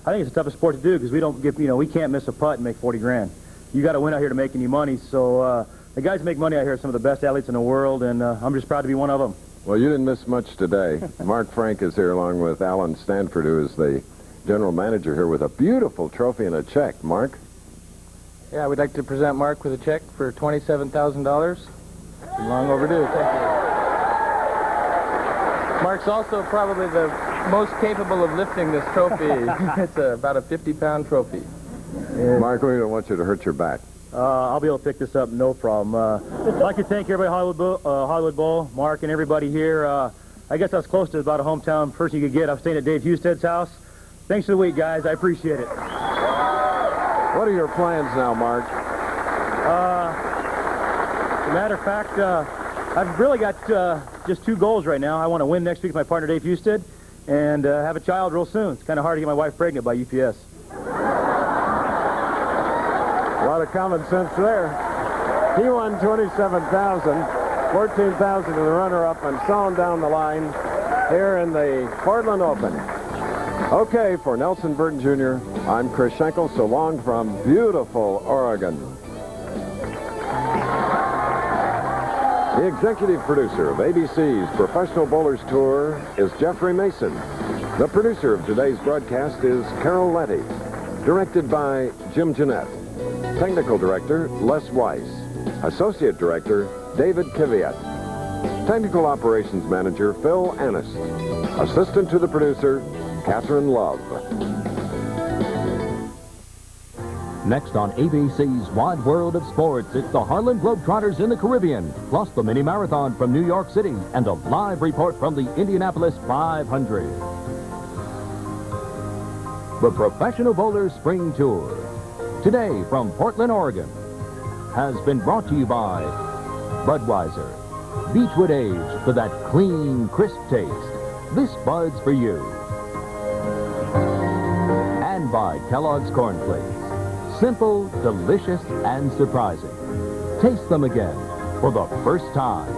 I think it's the toughest sport to do because we can't miss a putt and make 40 grand. You got to win out here to make any money. So the guys who make money out here are some of the best athletes in the world, and I'm just proud to be one of them. Well, you didn't miss much today. Mark Frank is here along with Alan Stanford, who is the general manager here, with a beautiful trophy and a check. Mark? Yeah, we'd like to present Mark with a check for $27,000. Long overdue. Thank you. Mark's also probably the most capable of lifting this trophy. It's about a 50-pound trophy. Mark, we don't want you to hurt your back. I'll be able to pick this up, no problem. I'd like to thank everybody at Hollywood Bowl, Mark and everybody here. I guess that's close to about a hometown person you could get. I'm staying at Dave Husted's house. Thanks for the week, guys. I appreciate it. What are your plans now, Mark? As a matter of fact, I've really got just two goals right now. I want to win next week with my partner, Dave Husted, and have a child real soon. It's kind of hard to get my wife pregnant by UPS. A lot of common sense there. He won $27,000, $14,000 to the runner-up, and so on down the line here in the Portland Open. Okay, for Nelson Burton Jr., I'm Chris Schenkel. So long from beautiful Oregon. The executive producer of ABC's Professional Bowlers Tour is Jeffrey Mason. The producer of today's broadcast is Carol Letty. Directed by Jim Jeanette. Technical Director, Les Weiss. Associate Director, David Kiviat. Technical Operations Manager, Phil Annis. Assistant to the producer, Catherine Love. Next on ABC's Wide World of Sports, it's the Harlem Globetrotters in the Caribbean, plus the mini marathon from New York City, and a live report from the Indianapolis 500. The Professional Bowlers Spring Tour, today from Portland, Oregon, has been brought to you by Budweiser, Beechwood aged for that clean, crisp taste. This Bud's for you. And by Kellogg's Corn Flakes. Simple, delicious, and surprising. Taste them again for the first time.